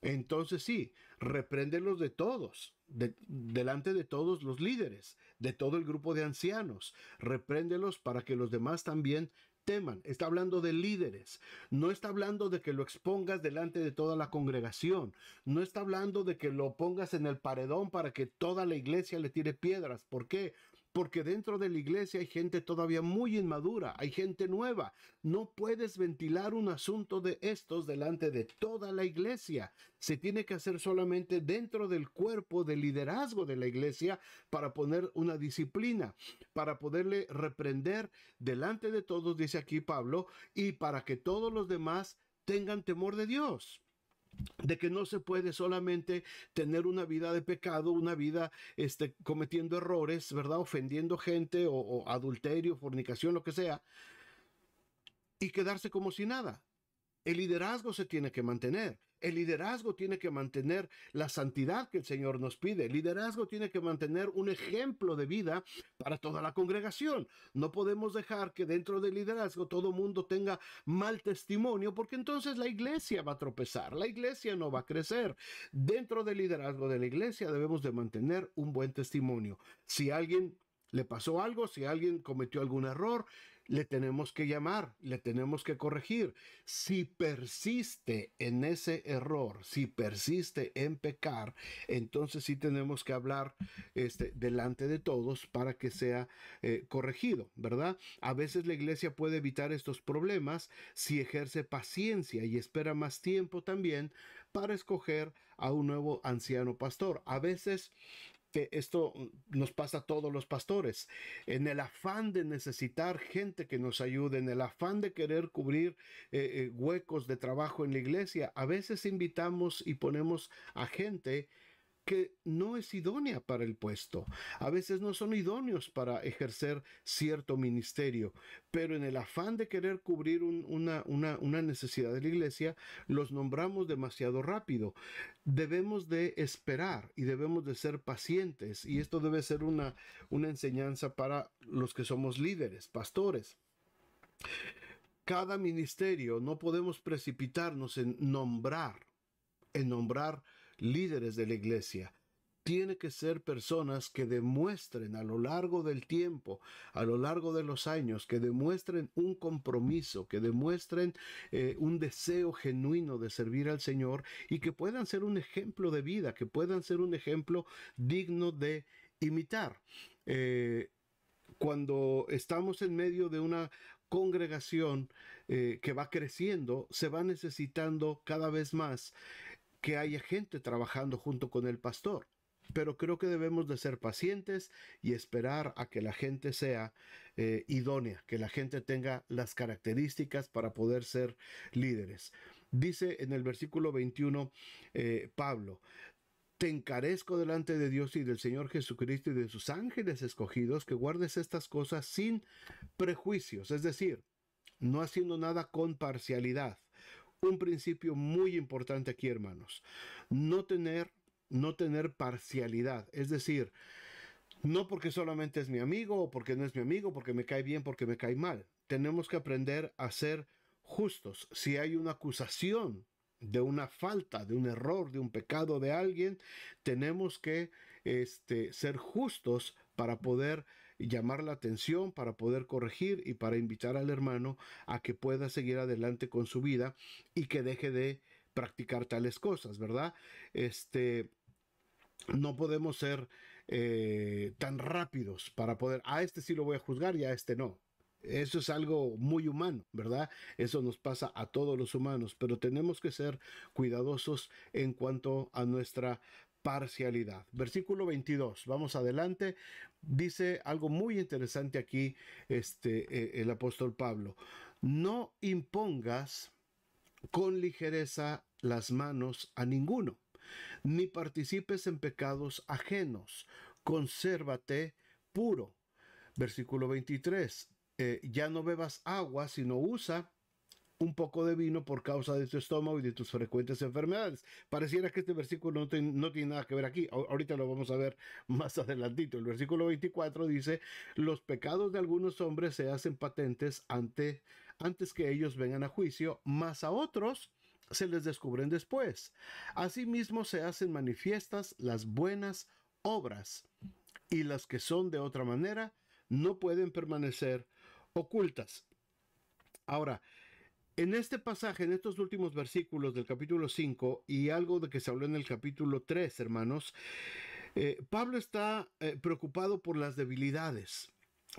entonces sí, repréndelos de todos, delante de todos los líderes, de todo el grupo de ancianos, repréndelos para que los demás también teman. Está hablando de líderes, no está hablando de que lo expongas delante de toda la congregación, no está hablando de que lo pongas en el paredón para que toda la iglesia le tire piedras. ¿Por qué? Porque dentro de la iglesia hay gente todavía muy inmadura, hay gente nueva. No puedes ventilar un asunto de estos delante de toda la iglesia. Se tiene que hacer solamente dentro del cuerpo de liderazgo de la iglesia para poner una disciplina, para poderle reprender delante de todos, dice aquí Pablo, y para que todos los demás tengan temor de Dios. De que no se puede solamente tener una vida de pecado, una vida cometiendo errores, ¿verdad? Ofendiendo gente o adulterio, fornicación, lo que sea, y quedarse como si nada. El liderazgo se tiene que mantener. El liderazgo tiene que mantener la santidad que el Señor nos pide. El liderazgo tiene que mantener un ejemplo de vida para toda la congregación. No podemos dejar que dentro del liderazgo todo mundo tenga mal testimonio, porque entonces la iglesia va a tropezar, la iglesia no va a crecer. Dentro del liderazgo de la iglesia debemos de mantener un buen testimonio. Si alguien le pasó algo, si alguien cometió algún error, le tenemos que llamar, le tenemos que corregir. Si persiste en ese error, si persiste en pecar, entonces sí tenemos que hablar delante de todos para que sea corregido, ¿verdad? A veces la iglesia puede evitar estos problemas si ejerce paciencia y espera más tiempo también para escoger a un nuevo anciano pastor. A veces que esto nos pasa a todos los pastores, en el afán de necesitar gente que nos ayude, en el afán de querer cubrir huecos de trabajo en la iglesia, a veces invitamos y ponemos a gente que no es idónea para el puesto. A veces no son idóneos para ejercer cierto ministerio, pero en el afán de querer cubrir una necesidad de la iglesia, los nombramos demasiado rápido. Debemos de esperar y debemos de ser pacientes, y esto debe ser una enseñanza para los que somos líderes, pastores. Cada ministerio no podemos precipitarnos en nombrar líderes de la iglesia. Tiene que ser personas que demuestren a lo largo del tiempo, a lo largo de los años, que demuestren un compromiso, que demuestren un deseo genuino de servir al Señor y que puedan ser un ejemplo de vida, que puedan ser un ejemplo digno de imitar. Cuando estamos en medio de una congregación que va creciendo, se va necesitando cada vez más que haya gente trabajando junto con el pastor. Pero creo que debemos de ser pacientes y esperar a que la gente sea idónea, que la gente tenga las características para poder ser líderes. Dice en el versículo 21 Pablo: te encarezco delante de Dios y del Señor Jesucristo y de sus ángeles escogidos, que guardes estas cosas sin prejuicios, es decir, no haciendo nada con parcialidad. Un principio muy importante aquí, hermanos: no tener parcialidad, es decir, no porque solamente es mi amigo o porque no es mi amigo, porque me cae bien, porque me cae mal. Tenemos que aprender a ser justos. Si hay una acusación de una falta, de un error, de un pecado de alguien, tenemos que ser justos para poder llamar la atención, para poder corregir y para invitar al hermano a que pueda seguir adelante con su vida y que deje de practicar tales cosas, ¿verdad? No podemos ser tan rápidos para poder, a este sí lo voy a juzgar y a este no. Eso es algo muy humano, ¿verdad? Eso nos pasa a todos los humanos, pero tenemos que ser cuidadosos en cuanto a nuestra parcialidad. Versículo 22, vamos adelante. Dice algo muy interesante aquí el apóstol Pablo: no impongas con ligereza las manos a ninguno, ni participes en pecados ajenos, consérvate puro. Versículo 23, ya no bebas agua, sino usa un poco de vino por causa de tu estómago y de tus frecuentes enfermedades. Pareciera que este versículo no tiene nada que ver aquí. Ahorita lo vamos a ver más adelantito. El versículo 24 dice, los pecados de algunos hombres se hacen patentes antes que ellos vengan a juicio, mas a otros se les descubren después. Asimismo se hacen manifiestas las buenas obras, y las que son de otra manera no pueden permanecer ocultas. Ahora, en este pasaje, en estos últimos versículos del capítulo 5 y algo de que se habló en el capítulo 3, hermanos, Pablo está preocupado por las debilidades,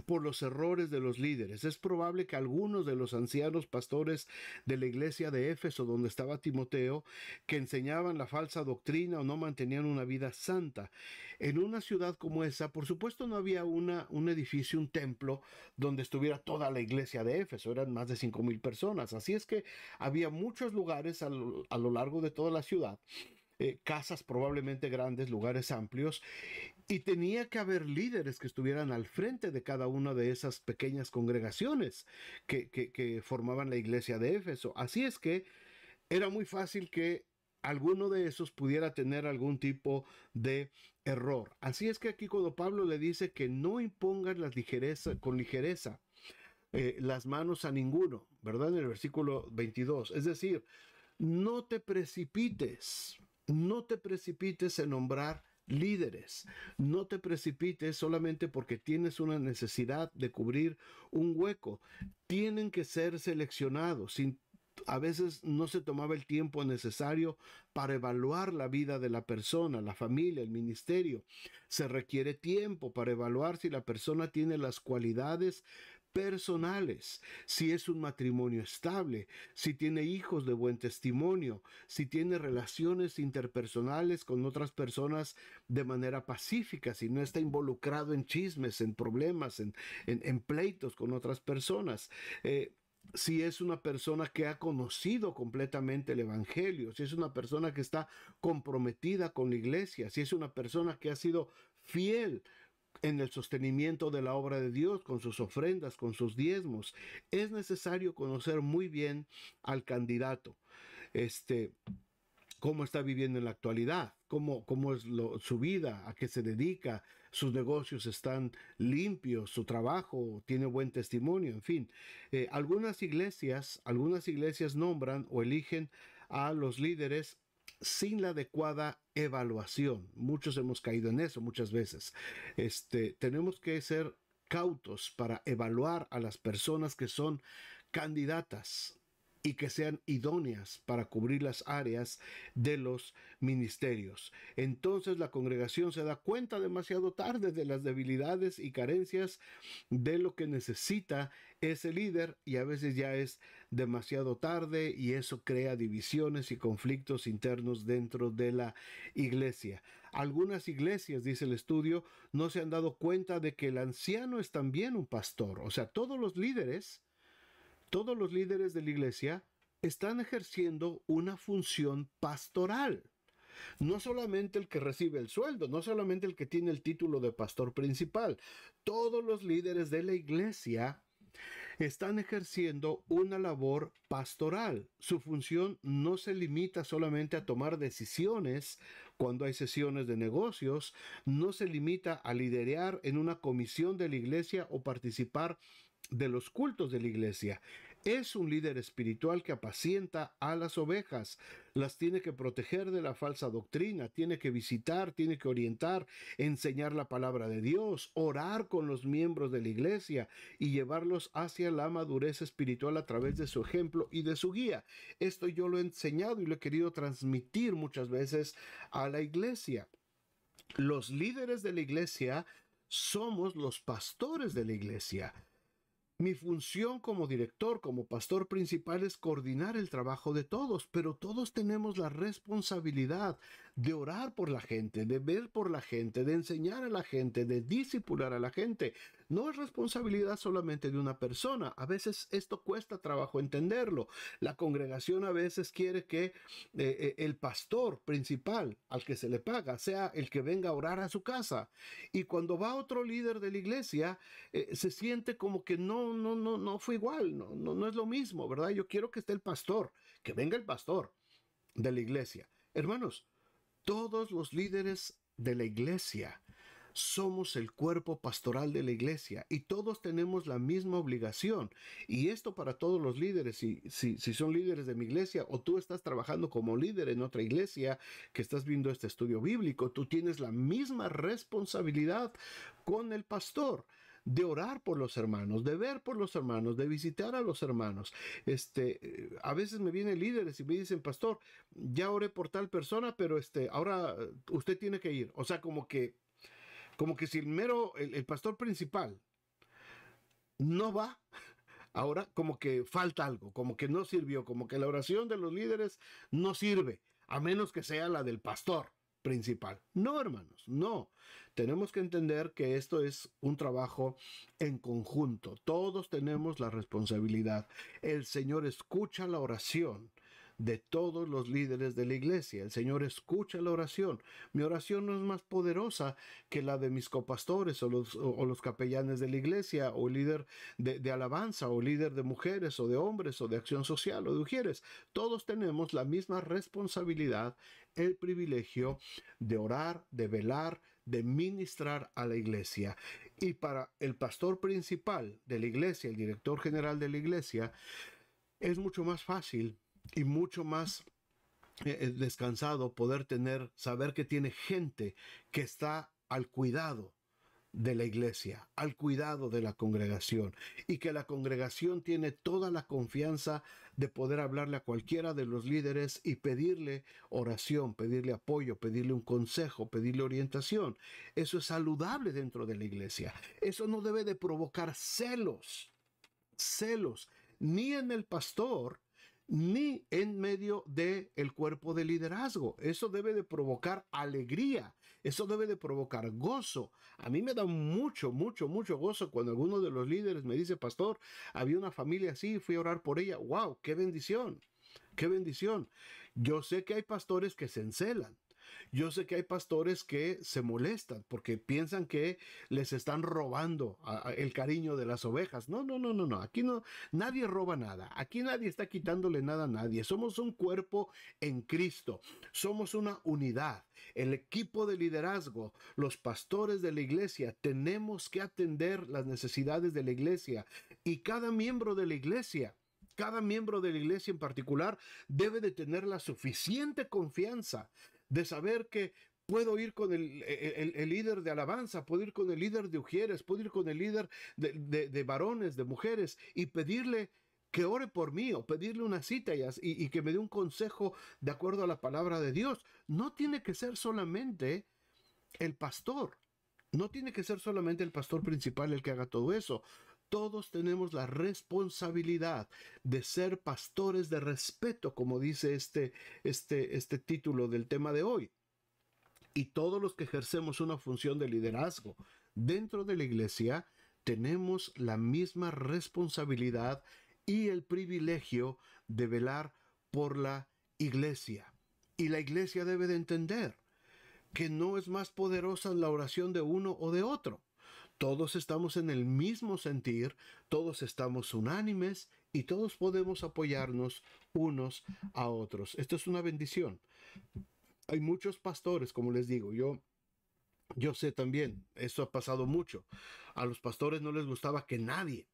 por los errores de los líderes. Es probable que algunos de los ancianos pastores de la iglesia de Éfeso, donde estaba Timoteo, que enseñaban la falsa doctrina o no mantenían una vida santa. En una ciudad como esa, por supuesto, no había un edificio, un templo, donde estuviera toda la iglesia de Éfeso. Eran más de 5,000 personas. Así es que había muchos lugares a lo largo de toda la ciudad. Casas probablemente grandes, lugares amplios, y tenía que haber líderes que estuvieran al frente de cada una de esas pequeñas congregaciones que formaban la iglesia de Éfeso. Así es que era muy fácil que alguno de esos pudiera tener algún tipo de error. Así es que aquí cuando Pablo le dice que no impongan con ligereza las manos a ninguno, ¿verdad? En el versículo 22. Es decir, no te precipites. No te precipites en nombrar líderes. No te precipites solamente porque tienes una necesidad de cubrir un hueco. Tienen que ser seleccionados. A veces no se tomaba el tiempo necesario para evaluar la vida de la persona, la familia, el ministerio. Se requiere tiempo para evaluar si la persona tiene las cualidades personales, si es un matrimonio estable, si tiene hijos de buen testimonio, si tiene relaciones interpersonales con otras personas de manera pacífica, si no está involucrado en chismes, en problemas, en pleitos con otras personas. Si es una persona que ha conocido completamente el Evangelio, si es una persona que está comprometida con la iglesia, si es una persona que ha sido fiel en el sostenimiento de la obra de Dios, con sus ofrendas, con sus diezmos. Es necesario conocer muy bien al candidato, cómo está viviendo en la actualidad, cómo es su vida, a qué se dedica, sus negocios están limpios, su trabajo tiene buen testimonio, en fin. Algunas iglesias nombran o eligen a los líderes sin la adecuada evaluación. Muchos hemos caído en eso muchas veces. Tenemos que ser cautos para evaluar a las personas que son candidatas y que sean idóneas para cubrir las áreas de los ministerios. Entonces la congregación se da cuenta demasiado tarde de las debilidades y carencias de lo que necesita ese líder, y a veces ya es demasiado tarde, y eso crea divisiones y conflictos internos dentro de la iglesia. Algunas iglesias, dice el estudio, no se han dado cuenta de que el anciano es también un pastor. O sea, todos los líderes de la iglesia están ejerciendo una función pastoral. No solamente el que recibe el sueldo, no solamente el que tiene el título de pastor principal. Todos los líderes de la iglesia están ejerciendo una labor pastoral. Su función no se limita solamente a tomar decisiones cuando hay sesiones de negocios, no se limita a liderar en una comisión de la iglesia o participar de los cultos de la iglesia. Es un líder espiritual que apacienta a las ovejas, las tiene que proteger de la falsa doctrina, tiene que visitar, tiene que orientar, enseñar la palabra de Dios, orar con los miembros de la iglesia y llevarlos hacia la madurez espiritual a través de su ejemplo y de su guía. Esto yo lo he enseñado y lo he querido transmitir muchas veces a la iglesia. Los líderes de la iglesia somos los pastores de la iglesia. Mi función como director, como pastor principal, es coordinar el trabajo de todos, pero todos tenemos la responsabilidad de orar por la gente, de ver por la gente, de enseñar a la gente, de discipular a la gente. no es responsabilidad solamente de una persona. A veces esto cuesta trabajo entenderlo. La congregación a veces quiere que el pastor principal al que se le paga sea el que venga a orar a su casa. Y cuando va otro líder de la iglesia, se siente como que no fue igual, no es lo mismo, ¿verdad? Yo quiero que esté el pastor, que venga el pastor de la iglesia. Hermanos, todos los líderes de la iglesia somos el cuerpo pastoral de la iglesia y todos tenemos la misma obligación. Y esto para todos los líderes, si son líderes de mi iglesia o tú estás trabajando como líder en otra iglesia que estás viendo este estudio bíblico, tú tienes la misma responsabilidad con el pastor de orar por los hermanos, de ver por los hermanos, de visitar a los hermanos. A veces me vienen líderes y me dicen, pastor, ya oré por tal persona, pero ahora usted tiene que ir. O sea, como que si el pastor principal no va, ahora como que falta algo, como que no sirvió, como que la oración de los líderes no sirve, a menos que sea la del pastor principal. No, hermanos, no. Tenemos que entender que esto es un trabajo en conjunto. Todos tenemos la responsabilidad. El Señor escucha la oración de todos los líderes de la iglesia. El Señor escucha la oración. Mi oración no es más poderosa que la de mis copastores o los capellanes de la iglesia, o líder de alabanza, o líder de mujeres o de hombres o de acción social o de mujeres. Todos tenemos la misma responsabilidad, el privilegio de orar, de velar, de ministrar a la iglesia. Y para el pastor principal de la iglesia, el director general de la iglesia, es mucho más fácil y mucho más descansado poder saber que tiene gente que está al cuidado de la iglesia, al cuidado de la congregación, y que la congregación tiene toda la confianza de poder hablarle a cualquiera de los líderes y pedirle oración, pedirle apoyo, pedirle un consejo, pedirle orientación. Eso es saludable dentro de la iglesia. Eso no debe de provocar celos, ni en el pastor, ni en medio del cuerpo de liderazgo. Eso debe de provocar alegría, eso debe de provocar gozo. A mí me da mucho gozo cuando alguno de los líderes me dice, pastor, había una familia así, fui a orar por ella. ¡Wow! ¡Qué bendición! ¡Qué bendición! Yo sé que hay pastores que se encelan. Yo sé que hay pastores que se molestan porque piensan que les están robando el cariño de las ovejas. No. Aquí no, nadie roba nada. Aquí nadie está quitándole nada a nadie. Somos un cuerpo en Cristo. Somos una unidad. El equipo de liderazgo, los pastores de la iglesia, tenemos que atender las necesidades de la iglesia, y cada miembro de la iglesia en particular debe de tener la suficiente confianza de saber que puedo ir con el líder de alabanza, puedo ir con el líder de ujieres, puedo ir con el líder de varones, de mujeres, y pedirle que ore por mí, o pedirle una cita y que me dé un consejo de acuerdo a la palabra de Dios. No tiene que ser solamente el pastor. No tiene que ser solamente el pastor principal el que haga todo eso. Todos tenemos la responsabilidad de ser pastores de respeto, como dice este título del tema de hoy. Y todos los que ejercemos una función de liderazgo dentro de la iglesia tenemos la misma responsabilidad y el privilegio de velar por la iglesia. Y la iglesia debe de entender que no es más poderosa la oración de uno o de otro. Todos estamos en el mismo sentir, todos estamos unánimes y todos podemos apoyarnos unos a otros. Esto es una bendición. Hay muchos pastores, como les digo, yo sé también, esto ha pasado mucho. A los pastores no les gustaba que nadie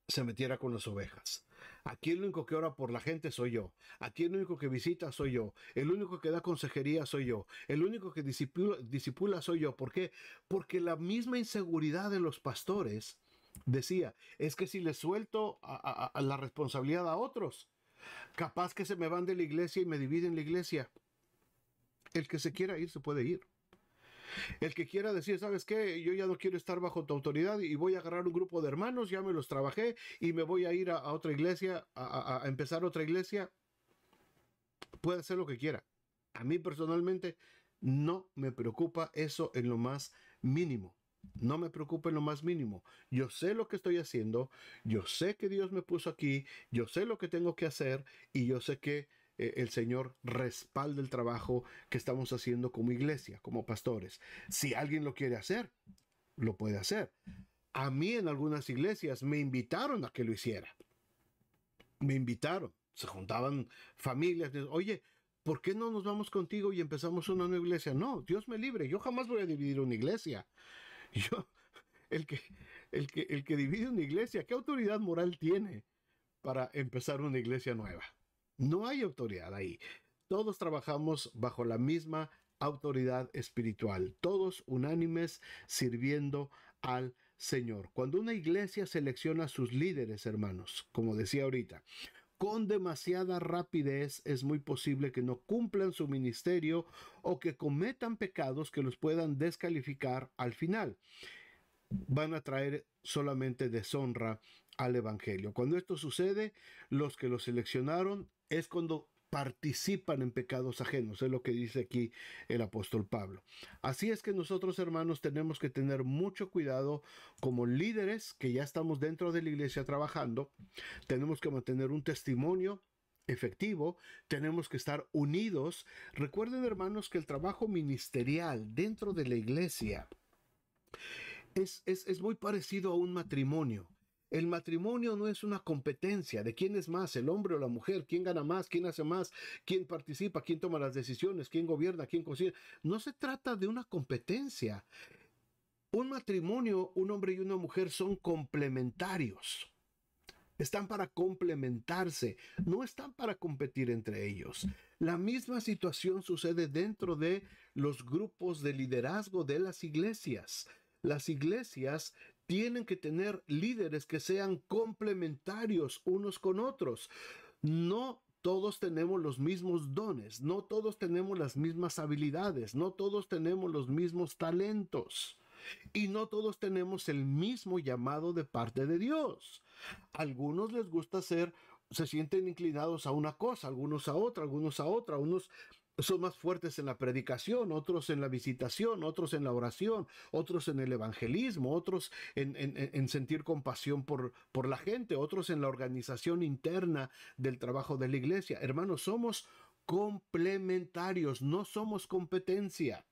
se metiera con las ovejas. Aquí el único que ora por la gente soy yo. Aquí el único que visita soy yo. El único que da consejería soy yo. El único que disipula soy yo. ¿Por qué? Porque la misma inseguridad de los pastores decía, es que si le suelto a la responsabilidad a otros, capaz que se me van de la iglesia y me dividen la iglesia. El que se quiera ir se puede ir. El que quiera decir, ¿sabes qué? Yo ya no quiero estar bajo tu autoridad y voy a agarrar un grupo de hermanos, ya me los trabajé y me voy a ir a otra iglesia, a empezar otra iglesia. Puede hacer lo que quiera. A mí personalmente no me preocupa eso en lo más mínimo. No me preocupa en lo más mínimo. Yo sé lo que estoy haciendo, yo sé que Dios me puso aquí, yo sé lo que tengo que hacer y yo sé que el Señor respalda el trabajo que estamos haciendo como iglesia, como pastores. Si alguien lo quiere hacer, lo puede hacer. A mí en algunas iglesias me invitaron a que lo hiciera. Me invitaron. Se juntaban familias. Oye, ¿por qué no nos vamos contigo y empezamos una nueva iglesia? No, Dios me libre. Yo jamás voy a dividir una iglesia. Yo, el que, el que divide una iglesia, ¿qué autoridad moral tiene para empezar una iglesia nueva? No hay autoridad ahí. Todos trabajamos bajo la misma autoridad espiritual, todos unánimes sirviendo al Señor. Cuando una iglesia selecciona a sus líderes, hermanos, como decía ahorita, con demasiada rapidez es muy posible que no cumplan su ministerio o que cometan pecados que los puedan descalificar al final. Van a traer solamente deshonra al Evangelio. Cuando esto sucede, los que lo seleccionaron es cuando participan en pecados ajenos, es lo que dice aquí el apóstol Pablo. Así es que nosotros, hermanos, tenemos que tener mucho cuidado como líderes que ya estamos dentro de la iglesia trabajando. Tenemos que mantener un testimonio efectivo, tenemos que estar unidos. Recuerden, hermanos, que el trabajo ministerial dentro de la iglesia es muy parecido a un matrimonio. El matrimonio no es una competencia de quién es más, el hombre o la mujer, quién gana más, quién hace más, quién participa, quién toma las decisiones, quién gobierna, quién cocina. No se trata de una competencia. Un matrimonio, un hombre y una mujer son complementarios. Están para complementarse, no están para competir entre ellos. La misma situación sucede dentro de los grupos de liderazgo de las iglesias. Las iglesias tienen que tener líderes que sean complementarios unos con otros. No todos tenemos los mismos dones, no todos tenemos las mismas habilidades, no todos tenemos los mismos talentos y no todos tenemos el mismo llamado de parte de Dios. Algunos les gusta ser, se sienten inclinados a una cosa, algunos a otra, algunos a otra, unos son más fuertes en la predicación, otros en la visitación, otros en la oración, otros en el evangelismo, otros en sentir compasión por la gente, otros en la organización interna del trabajo de la iglesia. Hermanos, somos complementarios, no somos competencia.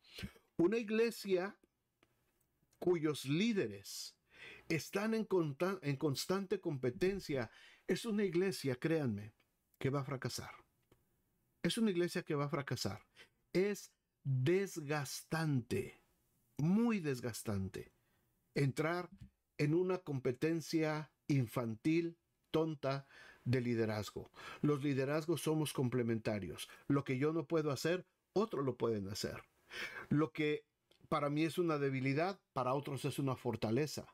Una iglesia cuyos líderes están en constante competencia es una iglesia, créanme, que va a fracasar. Es una iglesia que va a fracasar. Es desgastante, muy desgastante, entrar en una competencia infantil, tonta, de liderazgo. Los liderazgos somos complementarios. Lo que yo no puedo hacer, otros lo pueden hacer. Lo que para mí es una debilidad, para otros es una fortaleza.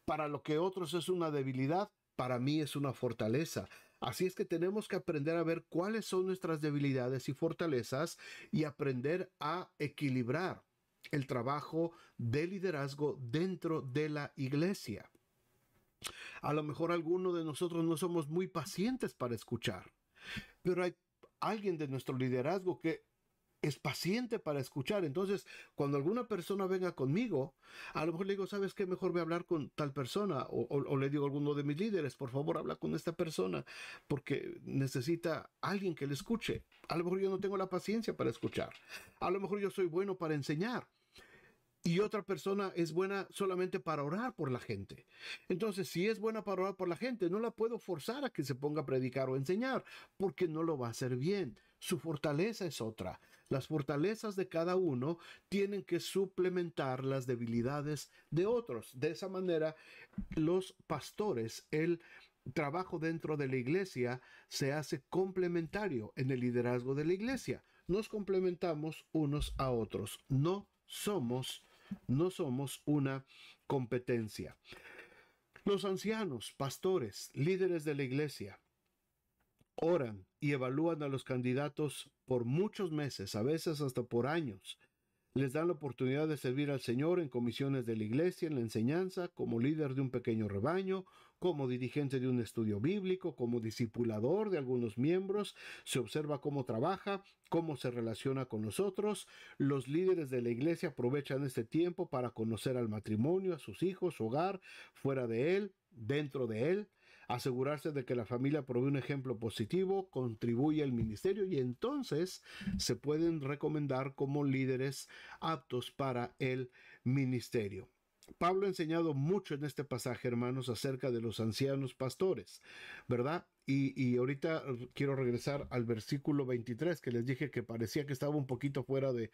Para lo que otros es una debilidad, para mí es una fortaleza. Así es que tenemos que aprender a ver cuáles son nuestras debilidades y fortalezas y aprender a equilibrar el trabajo de liderazgo dentro de la iglesia. A lo mejor algunos de nosotros no somos muy pacientes para escuchar, pero hay alguien de nuestro liderazgo que es paciente para escuchar. Entonces, cuando alguna persona venga conmigo, a lo mejor le digo, ¿sabes qué? Mejor voy a hablar con tal persona. O le digo a alguno de mis líderes, por favor, habla con esta persona, porque necesita alguien que le escuche. A lo mejor yo no tengo la paciencia para escuchar. A lo mejor yo soy bueno para enseñar. Y otra persona es buena solamente para orar por la gente. Entonces, si es buena para orar por la gente, no la puedo forzar a que se ponga a predicar o enseñar, porque no lo va a hacer bien. Su fortaleza es otra. Las fortalezas de cada uno tienen que suplementar las debilidades de otros. De esa manera, los pastores, el trabajo dentro de la iglesia se hace complementario en el liderazgo de la iglesia. Nos complementamos unos a otros. No somos una competencia. Los ancianos, pastores, líderes de la iglesia, oran y evalúan a los candidatos por muchos meses, a veces hasta por años. Les dan la oportunidad de servir al Señor en comisiones de la iglesia, en la enseñanza, como líder de un pequeño rebaño, como dirigente de un estudio bíblico, como discipulador de algunos miembros. Se observa cómo trabaja, cómo se relaciona con nosotros. Los líderes de la iglesia aprovechan este tiempo para conocer al matrimonio, a sus hijos, su hogar, fuera de él, dentro de él, asegurarse de que la familia provee un ejemplo positivo, contribuye al ministerio y entonces se pueden recomendar como líderes aptos para el ministerio. Pablo ha enseñado mucho en este pasaje, hermanos, acerca de los ancianos pastores, ¿verdad? Y ahorita quiero regresar al versículo 23, que les dije que parecía que estaba un poquito fuera de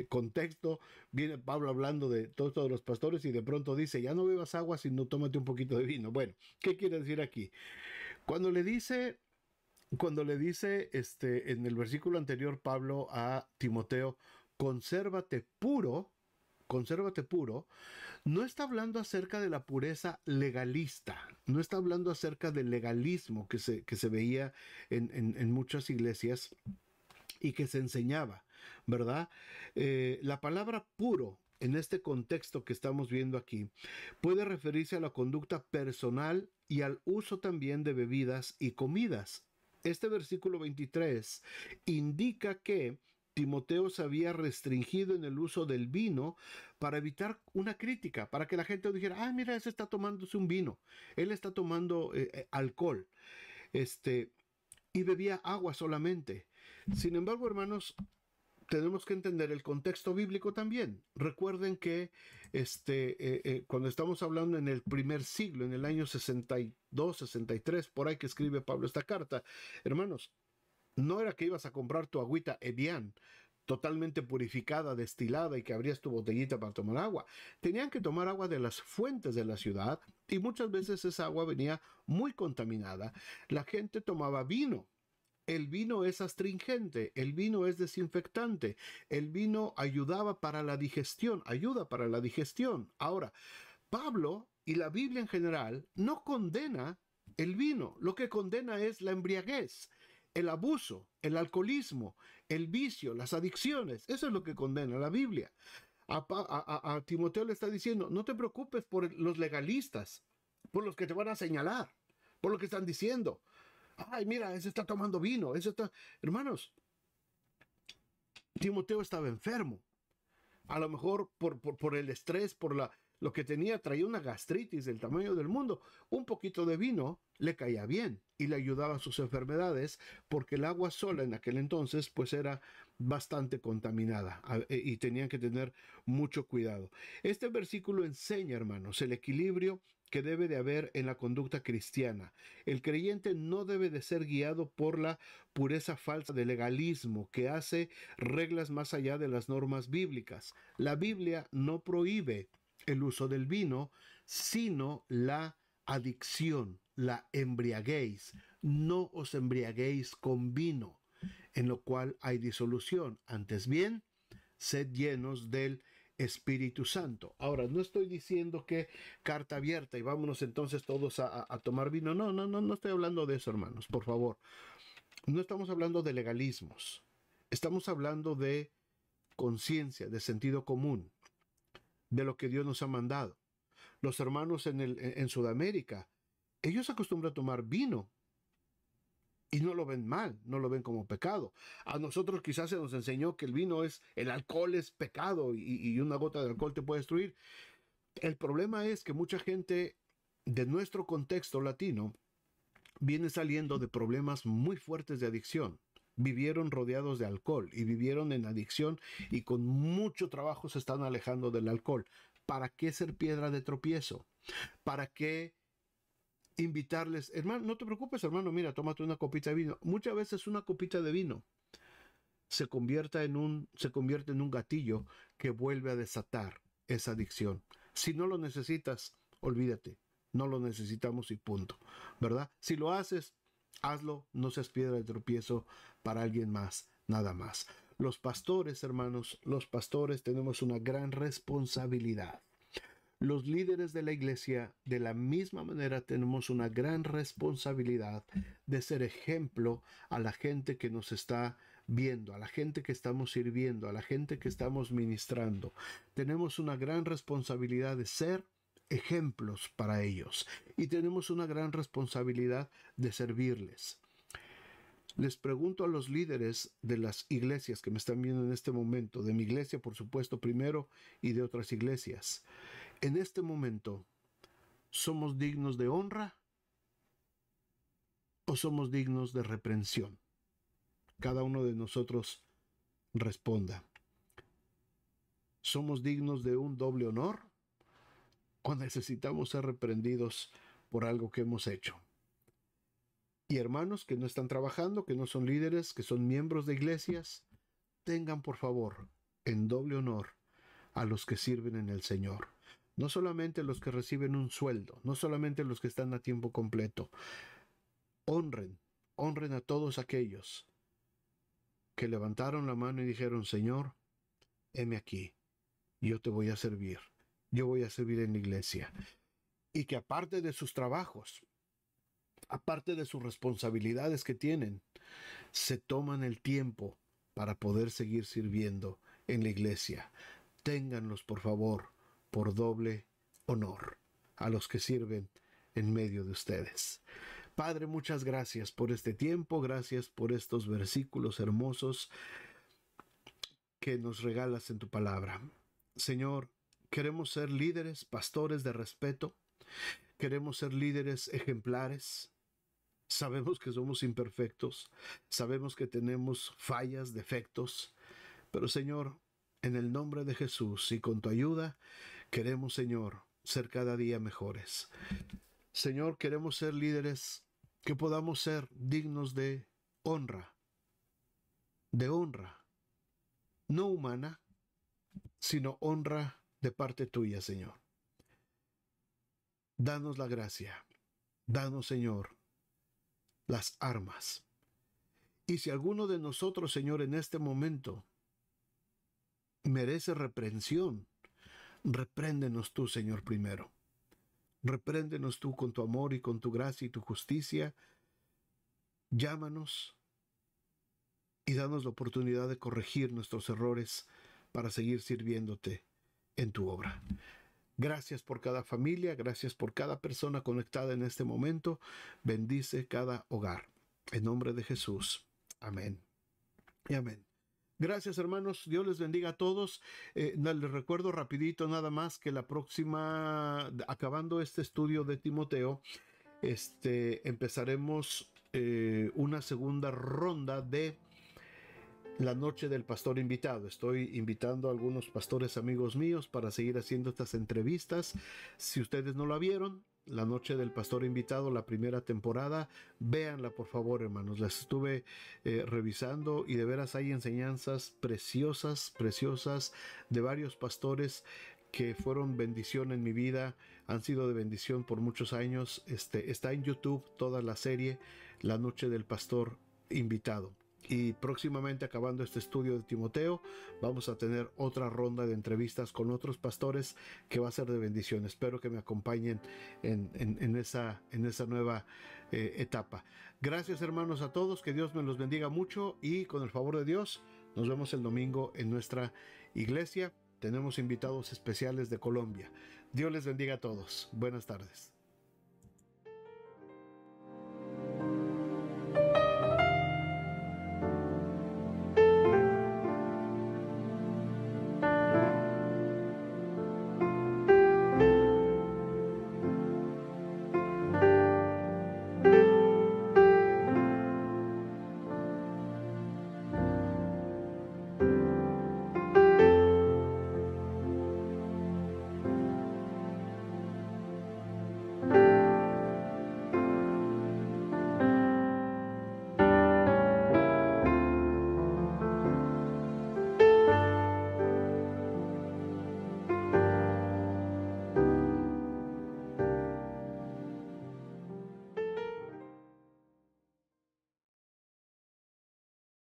contexto. Viene Pablo hablando de todos los pastores y de pronto dice, ya no bebas agua, sino tómate un poquito de vino. Bueno, ¿qué quiere decir aquí? Cuando le dice en el versículo anterior Pablo a Timoteo, consérvate puro, no está hablando acerca de la pureza legalista, no está hablando acerca del legalismo que se veía en muchas iglesias y que se enseñaba, ¿verdad? La palabra puro en este contexto que estamos viendo aquí puede referirse a la conducta personal y al uso también de bebidas y comidas. Este versículo 23 indica que Timoteo se había restringido en el uso del vino para evitar una crítica, para que la gente dijera, ah, mira, ese está tomándose un vino, él está tomando alcohol, y bebía agua solamente. Sin embargo, hermanos, tenemos que entender el contexto bíblico también. Recuerden que cuando estamos hablando en el primer siglo, en el año 62, 63, por ahí que escribe Pablo esta carta, hermanos, no era que ibas a comprar tu agüita Evian, totalmente purificada, destilada y que abrías tu botellita para tomar agua. Tenían que tomar agua de las fuentes de la ciudad y muchas veces esa agua venía muy contaminada. La gente tomaba vino. El vino es astringente, el vino es desinfectante, el vino ayudaba para la digestión, ayuda para la digestión. Ahora, Pablo y la Biblia en general no condena el vino, lo que condena es la embriaguez, el abuso, el alcoholismo, el vicio, las adicciones. Eso es lo que condena la Biblia. A Timoteo le está diciendo, no te preocupes por los legalistas, por los que te van a señalar, por lo que están diciendo. Ay, mira, ese está tomando vino, ese está... Hermanos, Timoteo estaba enfermo. A lo mejor por el estrés, lo que tenía, traía una gastritis del tamaño del mundo. Un poquito de vino le caía bien y le ayudaba a sus enfermedades porque el agua sola en aquel entonces pues era bastante contaminada y tenían que tener mucho cuidado. Este versículo enseña, hermanos, el equilibrio que debe de haber en la conducta cristiana. El creyente no debe de ser guiado por la pureza falsa del legalismo que hace reglas más allá de las normas bíblicas. La Biblia no prohíbe el uso del vino, sino la adicción, la embriaguez. No os embriaguéis con vino, en lo cual hay disolución. Antes bien, sed llenos del Espíritu Santo. Ahora, no estoy diciendo que carta abierta y vámonos entonces todos a tomar vino. No estoy hablando de eso, hermanos, por favor. No estamos hablando de legalismos. Estamos hablando de conciencia, de sentido común, de lo que Dios nos ha mandado. Los hermanos en Sudamérica, ellos acostumbran a tomar vino y no lo ven mal, no lo ven como pecado. A nosotros quizás se nos enseñó que el alcohol es pecado y una gota de alcohol te puede destruir. El problema es que mucha gente de nuestro contexto latino viene saliendo de problemas muy fuertes de adicción. Vivieron rodeados de alcohol y vivieron en adicción y con mucho trabajo se están alejando del alcohol. ¿Para qué ser piedra de tropiezo? ¿Para qué invitarles? Hermano, no te preocupes, hermano, mira, tómate una copita de vino. Muchas veces una copita de vino se convierte en un gatillo que vuelve a desatar esa adicción. Si no lo necesitas, olvídate. No lo necesitamos y punto, ¿verdad? Si lo haces, hazlo, no seas piedra de tropiezo para alguien más, nada más. Los pastores, hermanos, los pastores tenemos una gran responsabilidad. Los líderes de la iglesia, de la misma manera, tenemos una gran responsabilidad de ser ejemplo a la gente que nos está viendo, a la gente que estamos sirviendo, a la gente que estamos ministrando. Tenemos una gran responsabilidad de ser ejemplos para ellos y tenemos una gran responsabilidad de servirles. Les pregunto a los líderes de las iglesias que me están viendo en este momento, de mi iglesia por supuesto primero y de otras iglesias, en este momento, ¿somos dignos de honra o somos dignos de reprensión? Cada uno de nosotros responda. ¿Somos dignos de un doble honor o necesitamos ser reprendidos por algo que hemos hecho? Y hermanos que no están trabajando, que no son líderes, que son miembros de iglesias, tengan por favor en doble honor a los que sirven en el Señor. No solamente los que reciben un sueldo, no solamente los que están a tiempo completo. Honren a todos aquellos que levantaron la mano y dijeron: Señor, heme aquí, yo te voy a servir, yo voy a servir en la iglesia. Y que aparte de sus trabajos, aparte de sus responsabilidades que tienen, se toman el tiempo para poder seguir sirviendo en la iglesia. Ténganlos, por favor, por doble honor a los que sirven en medio de ustedes. Padre, muchas gracias por este tiempo, gracias por estos versículos hermosos que nos regalas en tu palabra. Señor, queremos ser líderes, pastores de respeto, queremos ser líderes ejemplares. Sabemos que somos imperfectos, sabemos que tenemos fallas, defectos, pero Señor, en el nombre de Jesús y con tu ayuda, queremos, Señor, ser cada día mejores. Señor, queremos ser líderes que podamos ser dignos de honra, no humana, sino honra de parte tuya, Señor. Danos la gracia, danos, Señor, las armas. Y si alguno de nosotros, Señor, en este momento merece reprensión, repréndenos tú, Señor, primero. Repréndenos tú con tu amor y con tu gracia y tu justicia. Llámanos y danos la oportunidad de corregir nuestros errores para seguir sirviéndote en tu obra. Gracias por cada familia, gracias por cada persona conectada en este momento. Bendice cada hogar. En nombre de Jesús. Amén. Y amén. Gracias, hermanos. Dios les bendiga a todos. Les recuerdo rapidito nada más que la próxima, acabando este estudio de Timoteo, empezaremos una segunda ronda de la noche del pastor invitado. Estoy invitando a algunos pastores amigos míos para seguir haciendo estas entrevistas. Si ustedes no la vieron, la noche del pastor invitado, la primera temporada, véanla por favor, hermanos. Las estuve revisando y de veras hay enseñanzas preciosas de varios pastores que fueron bendición en mi vida, han sido de bendición por muchos años. Está en YouTube toda la serie La Noche del Pastor Invitado. Y próximamente, acabando este estudio de Timoteo, vamos a tener otra ronda de entrevistas con otros pastores que va a ser de bendición. Espero que me acompañen en esa nueva etapa. Gracias, hermanos, a todos. Que Dios me los bendiga mucho y con el favor de Dios nos vemos el domingo en nuestra iglesia. Tenemos invitados especiales de Colombia. Dios les bendiga a todos. Buenas tardes.